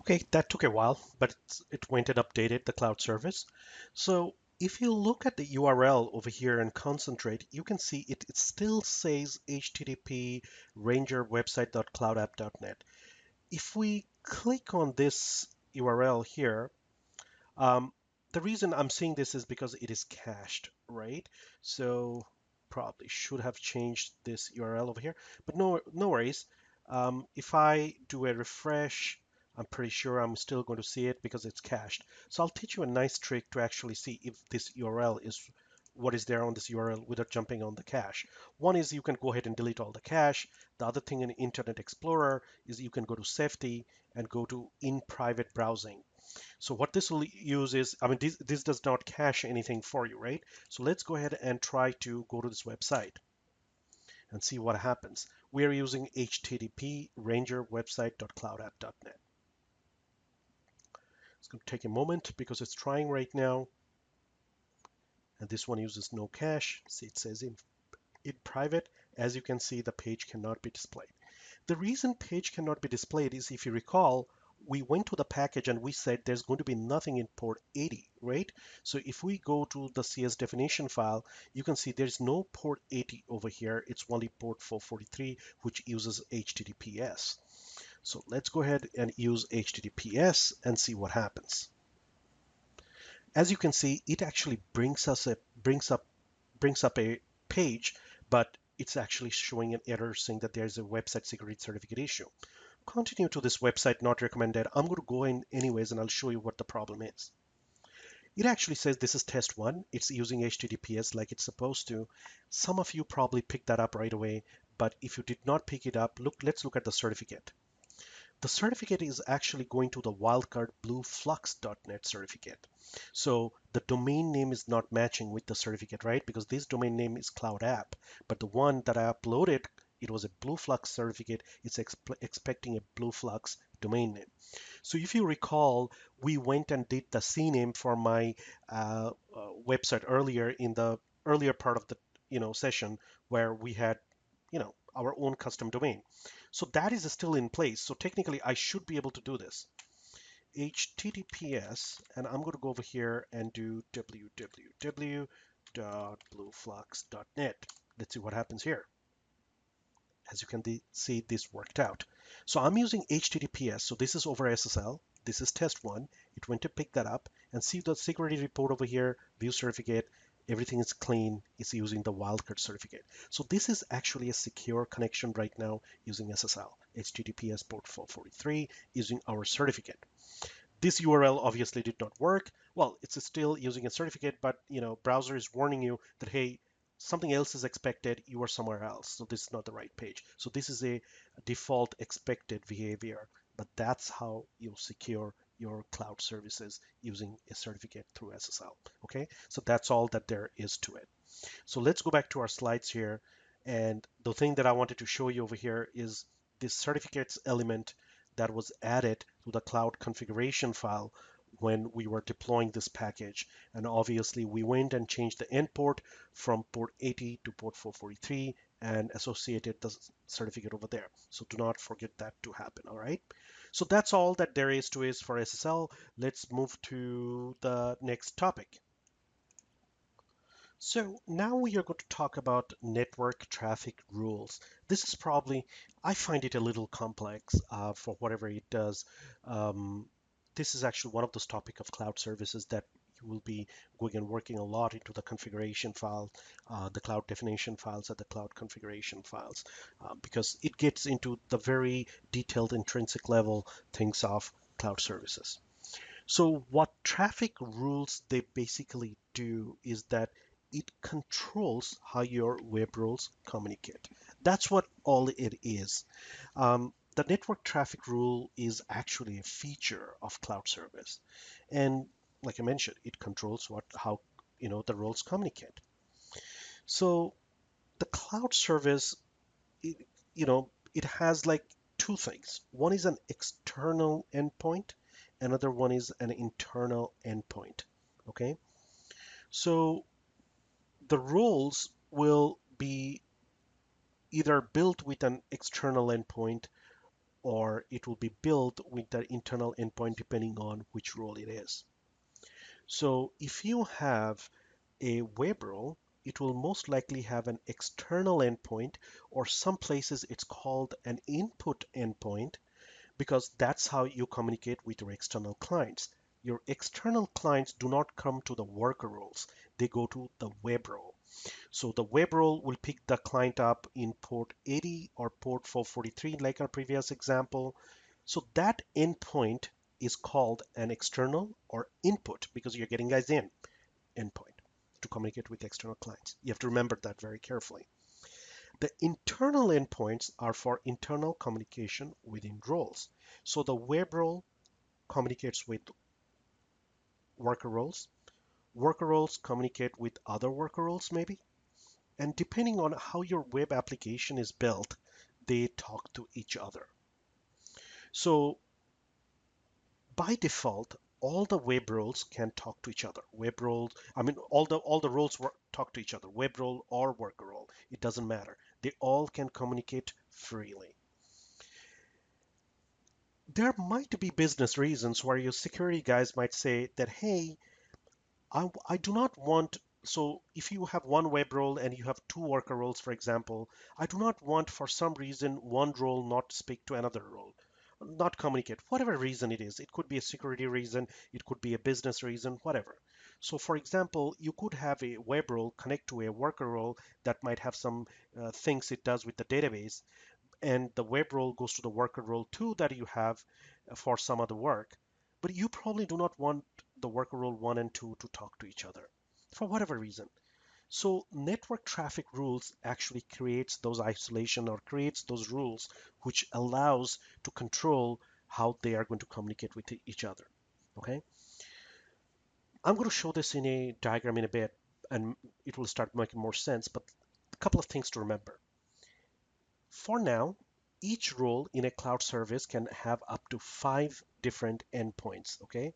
Okay, that took a while, but it went and updated the cloud service. So if you look at the URL over here and concentrate, you can see it still says HTTP rangerwebsite.cloudapp.net. If we click on this URL here, um, the reason I'm seeing this is because it is cached, right? So probably should have changed this URL over here, but no worries. If I do a refresh, I'm pretty sure I'm still going to see it because it's cached. So I'll teach you a nice trick to actually see if this URL is what is there on this URL without jumping on the cache. One is you can go ahead and delete all the cache. The other thing in Internet Explorer is you can go to safety and go to in private browsing. So what this will use is, I mean, this does not cache anything for you, right? So let's go ahead and try to go to this website and see what happens. We are using HTTP rangerwebsite.cloudapp.net. It's going to take a moment because it's trying right now. And this one uses no cache. See, it says in private. As you can see, the page cannot be displayed. The reason page cannot be displayed is, if you recall, we went to the package and we said there's going to be nothing in port 80, right? So if we go to the CS definition file, you can see there's no port 80 over here. It's only port 443, which uses HTTPS. So let's go ahead and use HTTPS and see what happens. As you can see, it actually brings up a page, but it's actually showing an error saying that there's a website security certificate issue. Continue to this website, not recommended. I'm going to go in anyways and I'll show you what the problem is. It actually says this is test one. It's using HTTPS like it's supposed to. Some of you probably picked that up right away, but if you did not pick it up, let's look at the certificate. The certificate is actually going to the wildcard blueflux.net certificate. So the domain name is not matching with the certificate, right? Because this domain name is Cloud App, but the one that I uploaded, it was a BlueFlux certificate. It's expecting a BlueFlux domain name. So if you recall, we went and did the CNAME for my website earlier in the earlier part of the session where we had our own custom domain. So that is still in place. So technically, I should be able to do this. HTTPS, and I'm going to go over here and do www.blueflux.net. Let's see what happens here. As you can see, this worked out. So I'm using HTTPS. So this is over SSL. This is test one. It went to pick that up and see the security report over here, view certificate. Everything is clean. It's using the wildcard certificate. So this is actually a secure connection right now using SSL, HTTPS port 443 using our certificate. This URL obviously did not work. Well, it's still using a certificate, but browser is warning you that, hey, something else is expected, you are somewhere else. So this is not the right page. So this is a default expected behavior, but that's how you secure your cloud services using a certificate through SSL. Okay, so that's all that there is to it. So let's go back to our slides here. And the thing that I wanted to show you over here is this certificates element that was added to the cloud configuration file when we were deploying this package. And obviously we went and changed the end port from port 80 to port 443 and associated the certificate over there. So do not forget that to happen, all right? So that's all that there is to it for SSL. Let's move to the next topic. So now we are going to talk about network traffic rules. This is probably, I find it a little complex for whatever it does. This is actually one of those topics of cloud services that you will be going and working a lot into the configuration file, the cloud definition files and the cloud configuration files, because it gets into the very detailed intrinsic level things of cloud services. So what traffic rules they basically do is that it controls how your web roles communicate. That's what all it is. The network traffic rule is actually a feature of cloud service. And like I mentioned, it controls how the roles communicate. So the cloud service, it, it has like two things. One is an external endpoint, another one is an internal endpoint. Okay, so the roles will be either built with an external endpoint or it will be built with the internal endpoint depending on which role it is. So if you have a web role, it will most likely have an external endpoint, or some places it's called an input endpoint, because that's how you communicate with your external clients. your external clients do not come to the worker roles. They go to the web role. So the web role will pick the client up in port 80 or port 443, like our previous example. So that endpoint is called an external or input because you're getting guys in endpoint to communicate with external clients. You have to remember that very carefully. The internal endpoints are for internal communication within roles. So the web role communicates with worker roles. Worker roles communicate with other worker roles, maybe. And depending on how your web application is built, they talk to each other. So by default, all the web roles can talk to each other. Web roles, I mean, all the roles talk to each other. Web role or worker role, it doesn't matter. They all can communicate freely. There might be business reasons where your security guys might say that, hey, I do not want, so if you have one web role and you have two worker roles, for example, I do not want for some reason one role not speak to another role, not communicate, whatever reason it is. It could be a security reason, it could be a business reason, whatever. So for example, you could have a web role connect to a worker role that might have some things it does with the database, and the web role goes to the worker role too that you have for some other work. But you probably do not want the worker role 1 and 2 to talk to each other for whatever reason. So network traffic rules actually creates those isolation or creates those rules which allows to control how they are going to communicate with each other. Okay, I'm going to show this in a diagram in a bit and it will start making more sense, but a couple of things to remember. For now, each role in a cloud service can have up to 5 different endpoints. Okay,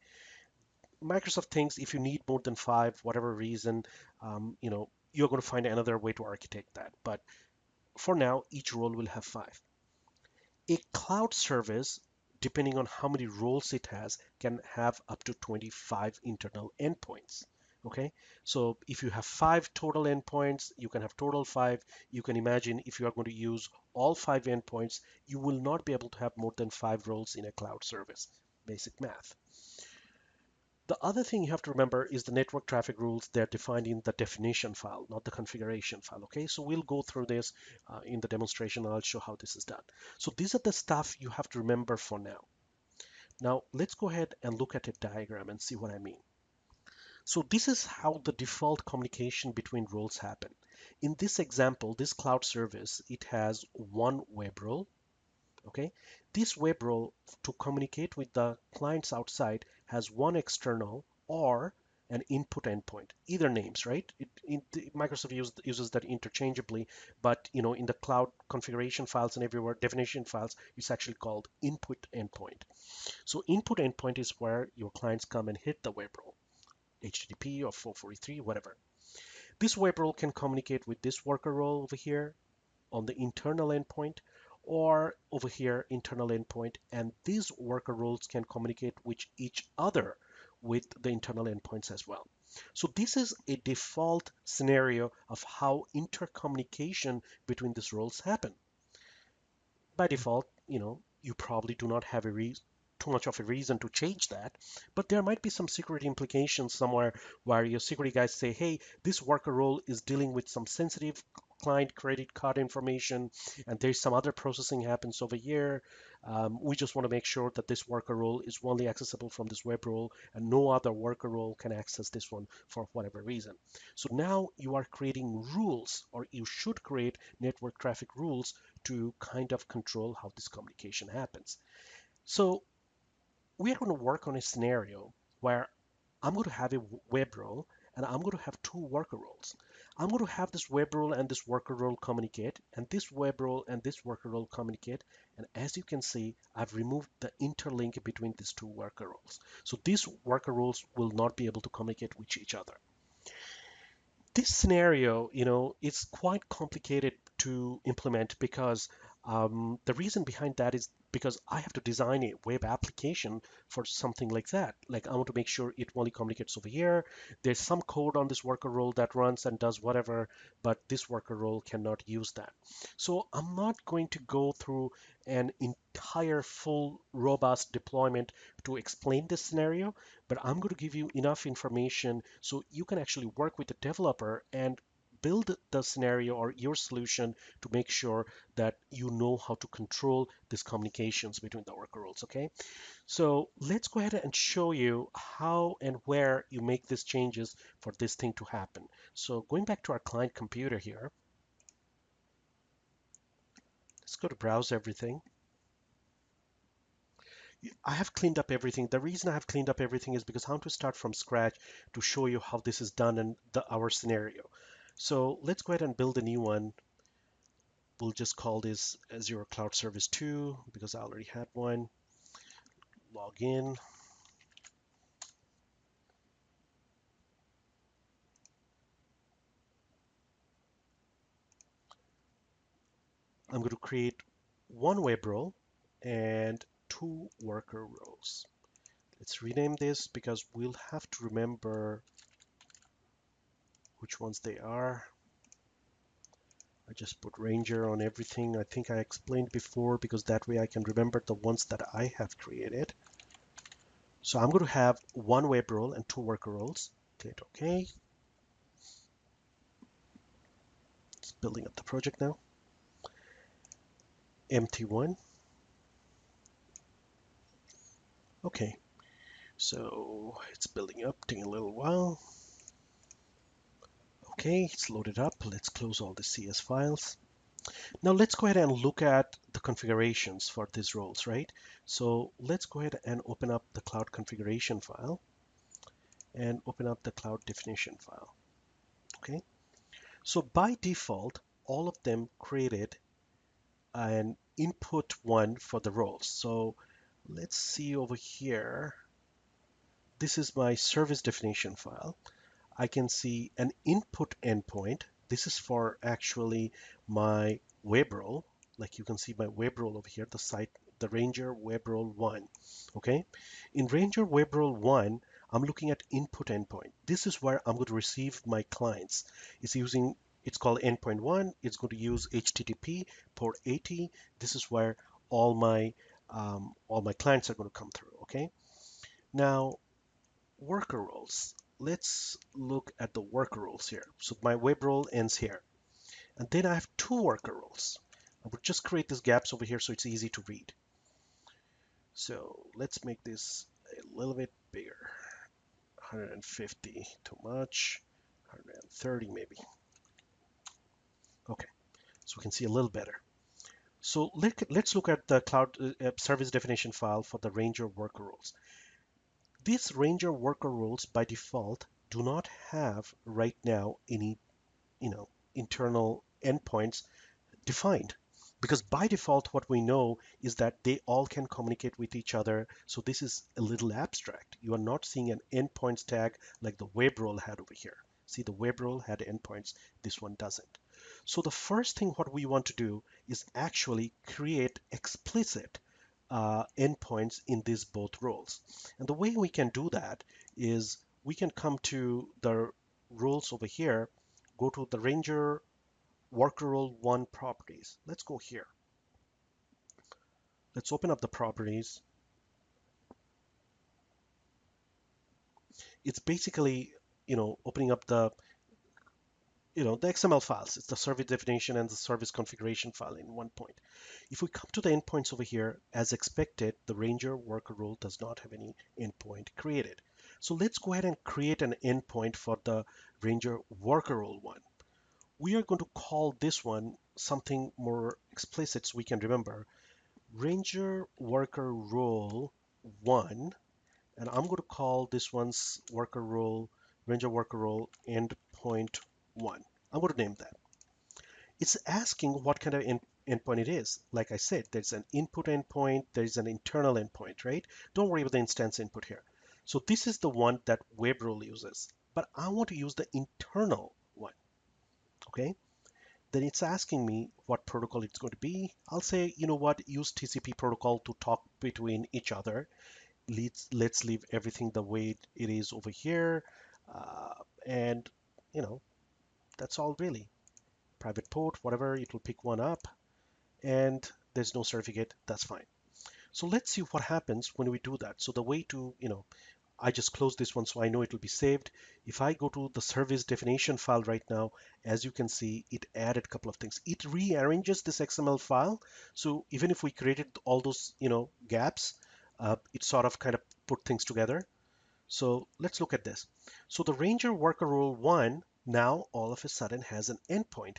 Microsoft thinks if you need more than 5, whatever reason, you're going to find another way to architect that. But for now, each role will have 5. A cloud service, depending on how many roles it has, can have up to 25 internal endpoints. Okay, so if you have 5 total endpoints, you can have total 5. You can imagine if you are going to use all 5 endpoints, you will not be able to have more than 5 roles in a cloud service. Basic math. The other thing you have to remember is the network traffic rules. They're defined in the definition file, not the configuration file. Okay, so we'll go through this in the demonstration and I'll show how this is done. So these are the stuff you have to remember for now. Now let's go ahead and look at a diagram and see what I mean. So this is how the default communication between roles happen. In this example, this cloud service, it has one web role. Okay, this web role to communicate with the clients outside has one external or an input endpoint, either names, right? Microsoft uses that interchangeably, but in the cloud configuration files and everywhere definition files, it's actually called input endpoint. So input endpoint is where your clients come and hit the web role, HTTP or 443, whatever. This web role can communicate with this worker role over here on the internal endpoint or over here internal endpoint, and these worker roles can communicate with each other with the internal endpoints as well. So this is a default scenario of how intercommunication between these roles happen. By default, you probably do not have too much of a reason to change that, but there might be some security implications somewhere where your security guys say, hey, this worker role is dealing with some sensitive client credit card information, and there's some other processing happens over here. We just want to make sure that this worker role is only accessible from this web role, and no other worker role can access this one for whatever reason. So now you are creating rules, or you should create network traffic rules to kind of control how this communication happens. So we are going to work on a scenario where I'm going to have a web role and I'm going to have 2 worker roles. I'm going to have this web role and this worker role communicate, and this web role and this worker role communicate. And as you can see, I've removed the interlink between these 2 worker roles. So these worker roles will not be able to communicate with each other. This scenario, is quite complicated to implement because the reason behind that is because I have to design a web application for something like that. Like I want to make sure it only communicates over here. There's some code on this worker role that runs and does whatever, but this worker role cannot use that. So I'm not going to go through an entire full robust deployment to explain this scenario, but I'm going to give you enough information so you can actually work with the developer and build the scenario or your solution to make sure that you know how to control these communications between the worker roles, okay? So let's go ahead and show you how and where you make these changes for this thing to happen. So going back to our client computer here, let's go to browse everything. I have cleaned up everything. The reason I have cleaned up everything is because I want to start from scratch to show you how this is done in our scenario. So let's go ahead and build a new one. We'll just call this Azure Cloud Service 2 because I already had one. Log in. I'm going to create one web role and two worker roles. Let's rename this because we'll have to remember which ones they are. I just put Ranger on everything. I think I explained before because that way I can remember the ones that I have created. So I'm going to have one web role and two worker roles. Click OK. It's building up the project now. Empty one. Okay, so it's building up, taking a little while. Okay, it's loaded up. Let's close all the CS files. Now let's go ahead and look at the configurations for these roles, right? So let's go ahead and open up the cloud configuration file and open up the cloud definition file. Okay, so by default, all of them created an input one for the roles. So let's see over here. This is my service definition file. I can see an input endpoint. This is for actually my web role. Like you can see my web role over here, the site, the Ranger web role 1. Okay. In Ranger web role 1, I'm looking at input endpoint. This is where I'm going to receive my clients. It's called endpoint 1. It's going to use HTTP port 80. This is where all my clients are going to come through. Okay. Now, worker roles. Let's look at the worker roles here. So my web role ends here. And then I have two worker roles. I will just create these gaps over here so it's easy to read. So let's make this a little bit bigger. 150, too much. 130 maybe. Okay, so we can see a little better. So let's look at the cloud service definition file for the Ranger worker roles. These Ranger worker roles by default do not have right now any internal endpoints defined, because by default what we know is that they all can communicate with each other. So this is a little abstract. You are not seeing an endpoints tag like the web role had over here. See, the web role had endpoints, this one doesn't. So the first thing what we want to do is actually create explicit endpoints in these both roles. And the way we can do that is we can come to the roles over here, go to the Ranger worker role 1 properties. Let's go here. Let's open up the properties. It's basically, opening up the XML files. It's the service definition and the service configuration file in one point. If we come to the endpoints over here, as expected, the Ranger worker role does not have any endpoint created. So let's go ahead and create an endpoint for the Ranger worker role 1. We are going to call this one something more explicit so we can remember. Ranger worker role 1, and I'm going to call this one's Ranger worker role endpoint 1. I'm going to name that. It's asking what kind of endpoint it is. Like I said, there's an input endpoint, there's an internal endpoint, right? Don't worry about the instance input here. So this is the one that web role uses, but I want to use the internal one, okay? Then it's asking me what protocol it's going to be. I'll say, you know what, use TCP protocol to talk between each other. Let's leave everything the way it is over here. And, you know, that's all really. Private port, whatever, it will pick one up. And there's no certificate, that's fine. So let's see what happens when we do that. So the way to, I just close this one so I know it will be saved. If I go to the service definition file right now, as you can see, it added a couple of things. It rearranges this XML file. So even if we created all those, gaps, it sort of kind of put things together. So let's look at this. So the Ranger worker rule 1 now all of a sudden has an endpoint.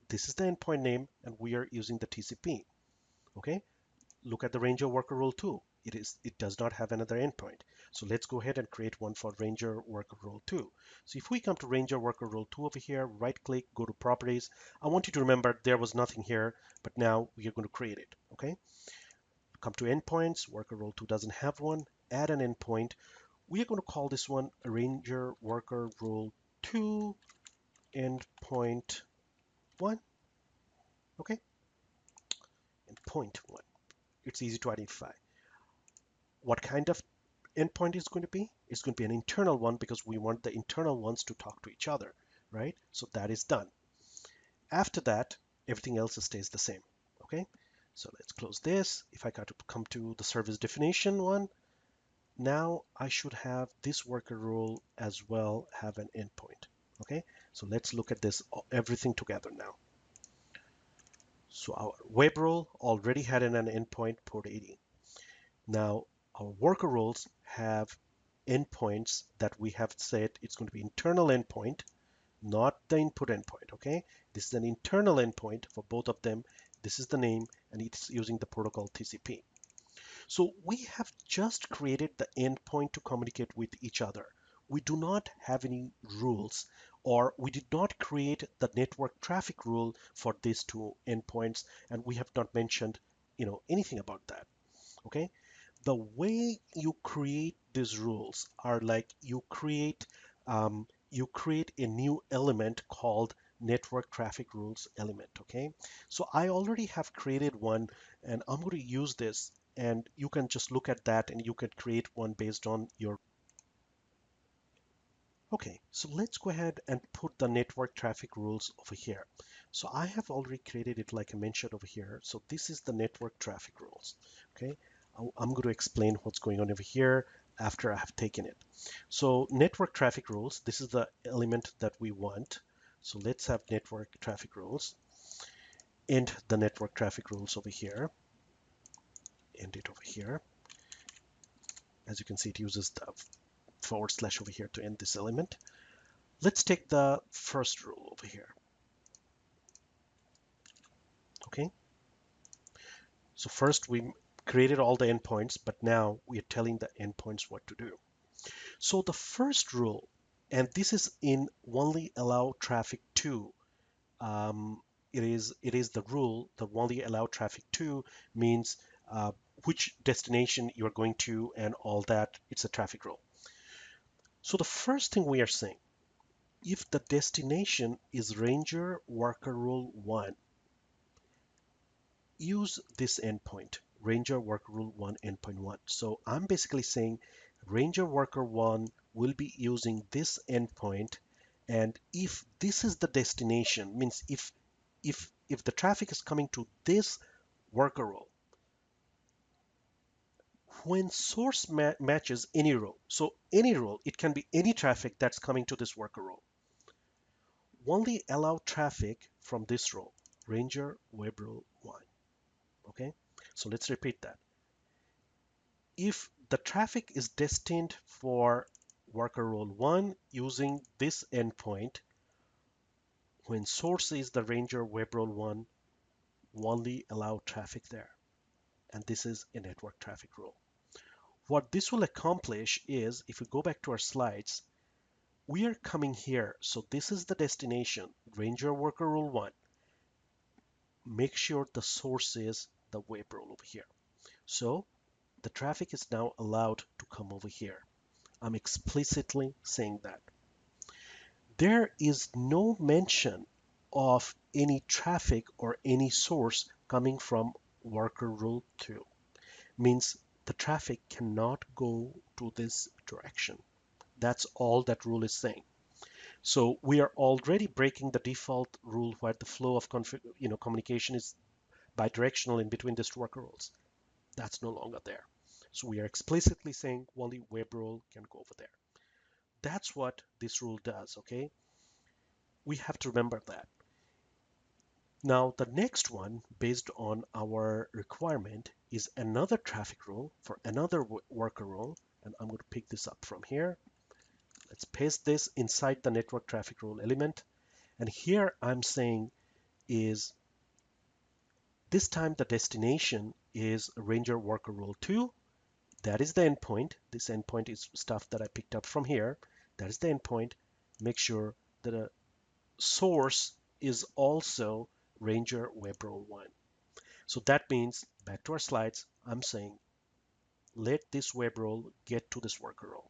This is the endpoint name, and we are using the TCP. Okay, look at the Ranger worker rule 2. It does not have another endpoint. So let's go ahead and create one for Ranger worker rule 2. So if we come to Ranger worker rule 2 over here, right click, go to properties. I want you to remember there was nothing here, but now we are going to create it. Okay, come to endpoints. Worker rule 2 doesn't have one. Add an endpoint. We are going to call this one Ranger worker rule 2 endpoint 1. Okay, endpoint 1. It's easy to identify. What kind of endpoint is going to be? It's going to be an internal one because we want the internal ones to talk to each other, right? So that is done. After that, everything else stays the same, okay? So let's close this. If I got to come to the service definition one, now I should have this worker rule as well have an endpoint, okay? So let's look at this, everything together now. So our web rule already had an endpoint, port 80. Now our worker rules have endpoints that we have said it's going to be internal endpoint, not the input endpoint, okay? This is an internal endpoint for both of them. This is the name, and it's using the protocol TCP. So we have just created the endpoint to communicate with each other. We do not have any rules, or we did not create the network traffic rule for these two endpoints, and we have not mentioned, anything about that, okay? The way you create these rules are like you create a new element called network traffic rules element. Okay, so I already have created one, and I'm going to use this, and you can just look at that and you can create one based on your. Okay, so let's go ahead and put the network traffic rules over here. So I have already created it like I mentioned over here. So this is the network traffic rules. Okay, I'm going to explain what's going on over here after I have taken it. So network traffic rules, this is the element that we want. So let's have network traffic rules and the network traffic rules over here. End it over here. As you can see, it uses the / over here to end this element. Let's take the first rule over here. Okay, so first we created all the endpoints, but now we are telling the endpoints what to do. So the first rule, and this is in only allow traffic to, it is the rule, the only allow traffic to means which destination you're going to and all that. It's a traffic rule. So the first thing we are saying, if the destination is Ranger worker rule 1, use this endpoint, Ranger worker rule 1 endpoint 1. So I'm basically saying Ranger worker 1 will be using this endpoint, and if this is the destination, means if the traffic is coming to this worker role, when source matches any role, so any role, it can be any traffic that's coming to this worker role, only allow traffic from this role, Ranger web rule 1. Okay, so let's repeat that. If the traffic is destined for worker role 1 using this endpoint, when source is the Ranger web role 1, only allow traffic there. And this is a network traffic rule. What this will accomplish is, if we go back to our slides, we are coming here. So this is the destination, Ranger worker rule 1. Make sure the source is the web role over here. So the traffic is now allowed to come over here. I'm explicitly saying that. There is no mention of any traffic or any source coming from worker rule 2. Means the traffic cannot go to this direction. That's all that rule is saying. So we are already breaking the default rule where the flow of communication is bidirectional in between these two worker rules. That's no longer there. So we are explicitly saying only web role can go over there. That's what this rule does, okay? We have to remember that. Now, the next one, based on our requirement, is another traffic rule for another worker rule. And I'm going to pick this up from here. Let's paste this inside the network traffic rule element. And here I'm saying is this time the destination is Ranger worker rule 2. That is the endpoint. This endpoint is stuff that I picked up from here. That is the endpoint. Make sure that a source is also Ranger web role 1. So that means, back to our slides, I'm saying let this web role get to this worker role.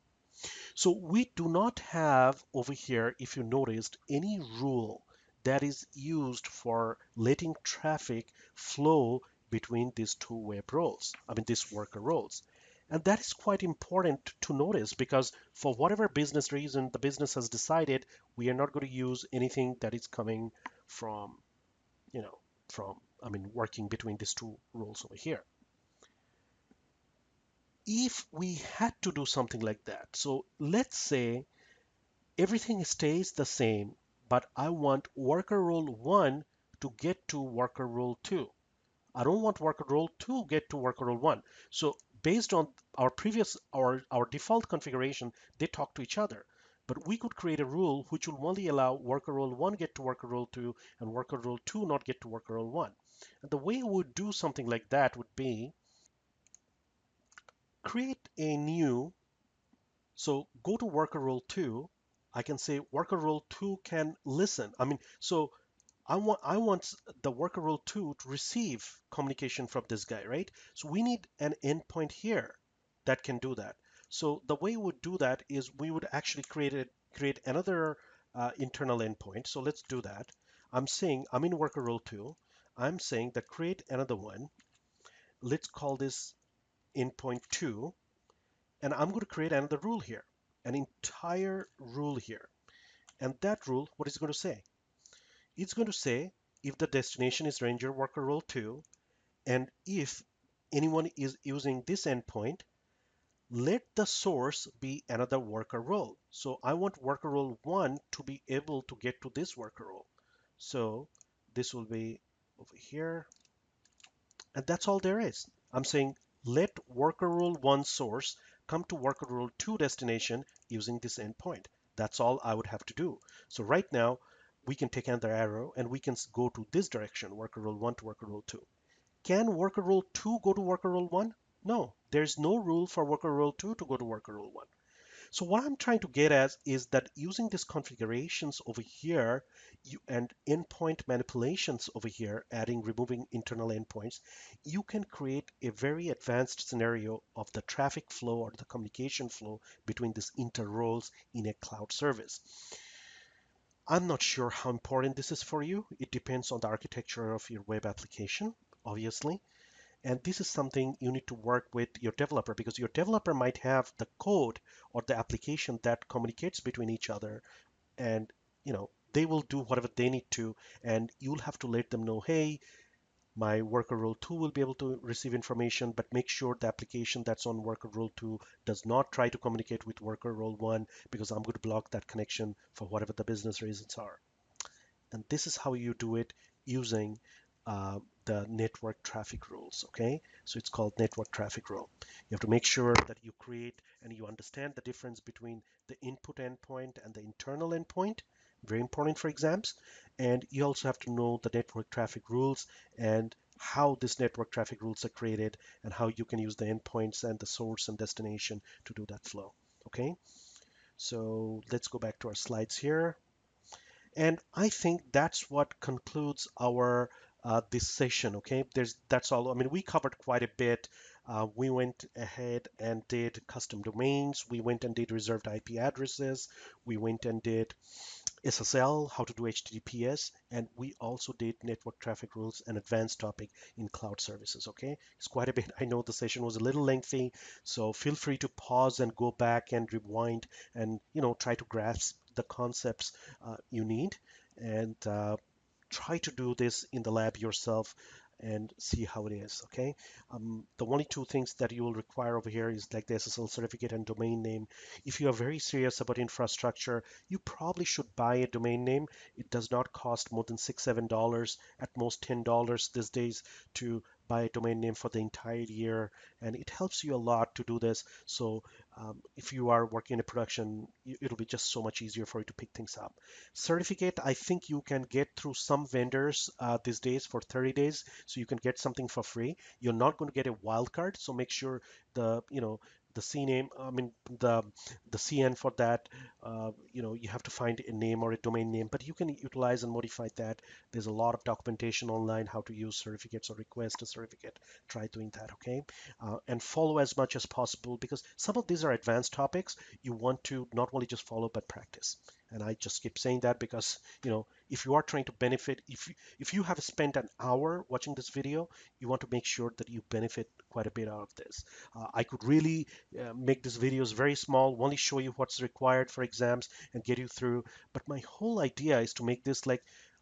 So we do not have over here, if you noticed, any rule that is used for letting traffic flow between these two web roles, these worker roles. And that is quite important to notice because for whatever business reason the business has decided we are not going to use anything that is coming from, working between these two roles over here. If we had to do something like that, so let's say everything stays the same, but I want worker role 1 to get to worker role 2. I don't want worker role 2 to get to worker role 1. So based on our previous, our default configuration, they talk to each other. But we could create a rule which will only allow worker role 1 get to worker role 2 and worker role 2 not get to worker role 1. And the way we would do something like that would be create a new, so go to worker role 2. I can say worker role 2 can listen. So I want the worker role 2 to receive communication from this guy, right? So we need an endpoint here that can do that. So the way we would do that is we would actually create another internal endpoint. So let's do that. I'm saying I'm in worker role 2. I'm saying that create another one. Let's call this endpoint 2. And I'm going to create another rule here, an entire rule here. And that rule, what is it going to say? It's going to say if the destination is Ranger worker role 2, and if anyone is using this endpoint, let the source be another worker role. So I want worker role 1 to be able to get to this worker role. So this will be over here. And that's all there is. I'm saying let worker rule 1 source come to worker rule 2 destination using this endpoint. That's all I would have to do. So right now, we can take another arrow and we can go to this direction, worker rule 1 to worker rule 2. Can worker rule 2 go to worker rule 1? No, there's no rule for worker rule 2 to go to worker rule 1. So what I'm trying to get at is that using these configurations over here and endpoint manipulations over here, adding, removing internal endpoints, you can create a very advanced scenario of the traffic flow or the communication flow between these inter roles in a cloud service. I'm not sure how important this is for you. It depends on the architecture of your web application, obviously. And this is something you need to work with your developer because your developer might have the code or the application that communicates between each other and they will do whatever they need to and you'll have to let them know, hey, my worker role 2 will be able to receive information, but make sure the application that's on worker role 2 does not try to communicate with worker role 1 because I'm going to block that connection for whatever the business reasons are. And this is how you do it using the network traffic rules, okay? So it's called network traffic rule. You have to make sure that you create and you understand the difference between the input endpoint and the internal endpoint. Very important for exams. And you also have to know the network traffic rules and how this network traffic rules are created and how you can use the endpoints and the source and destination to do that flow, okay? So let's go back to our slides here. And I think that's what concludes our this session. Okay, that's all. We covered quite a bit. We went ahead and did custom domains. We went and did reserved IP addresses. We went and did SSL, how to do HTTPS, and we also did network traffic rules, an advanced topic in cloud services. Okay, it's quite a bit. I know the session was a little lengthy, so feel free to pause and go back and rewind and try to grasp the concepts you need, and try to do this in the lab yourself and see how it is. Okay. The only two things that you will require over here is like the SSL certificate and domain name. If you are very serious about infrastructure, you probably should buy a domain name. It does not cost more than $6, $7, at most $10 these days to buy a domain name for the entire year, and it helps you a lot to do this. So if you are working in a production, it'll be just so much easier for you to pick things up. Certificate, I think you can get through some vendors these days for 30 days, so you can get something for free. You're not going to get a wildcard, so make sure the CNAME, I mean the CN for that, you have to find a name or a domain name, but you can utilize and modify that. There's a lot of documentation online how to use certificates or request a certificate. Try doing that, okay? And follow as much as possible because some of these are advanced topics. You want to not only just follow but practice. And I just keep saying that because, if you are trying to benefit, if you have spent an hour watching this video, you want to make sure that you benefit quite a bit out of this. I could really make these videos very small, only show you what's required for exams and get you through. But my whole idea is to make this like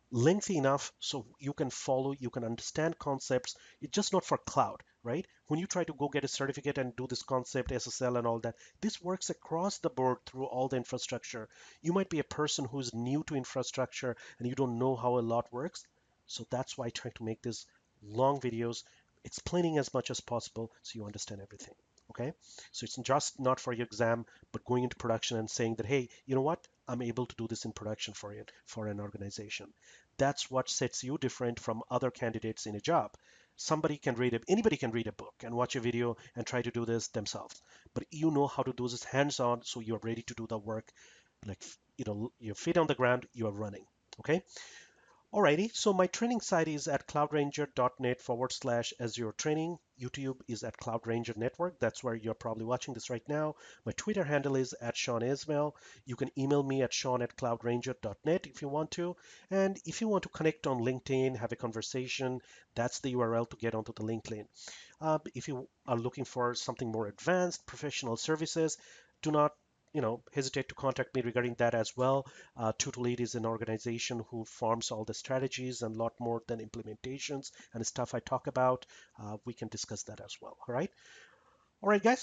lengthy enough so you can follow, you can understand concepts. It's just not for cloud, right? When you try to go get a certificate and do this concept, SSL and all that, this works across the board through all the infrastructure. You might be a person who's new to infrastructure and you don't know how a lot works. So that's why I try to make these long videos, explaining as much as possible so you understand everything. Okay, so it's just not for your exam, but going into production and saying that, hey, you know what? I'm able to do this in production for it for an organization. That's what sets you different from other candidates in a job. Anybody can read a book and watch a video and try to do this themselves, but you know how to do this hands-on, so you're ready to do the work. Like, your feet on the ground, you are running. Okay. Alrighty, so my training site is at cloudranger.net/Azure training. YouTube is at Cloud Ranger Network. That's where you're probably watching this right now. My Twitter handle is at Sean Ismail. You can email me at sean@cloudranger.net if you want to. And if you want to connect on LinkedIn, have a conversation, that's the URL to get onto the LinkedIn. If you are looking for something more advanced, professional services, do not hesitate to contact me regarding that as well. Tutor is an organization who forms all the strategies and a lot more than implementations and stuff I talk about. We can discuss that as well. All right. All right, guys.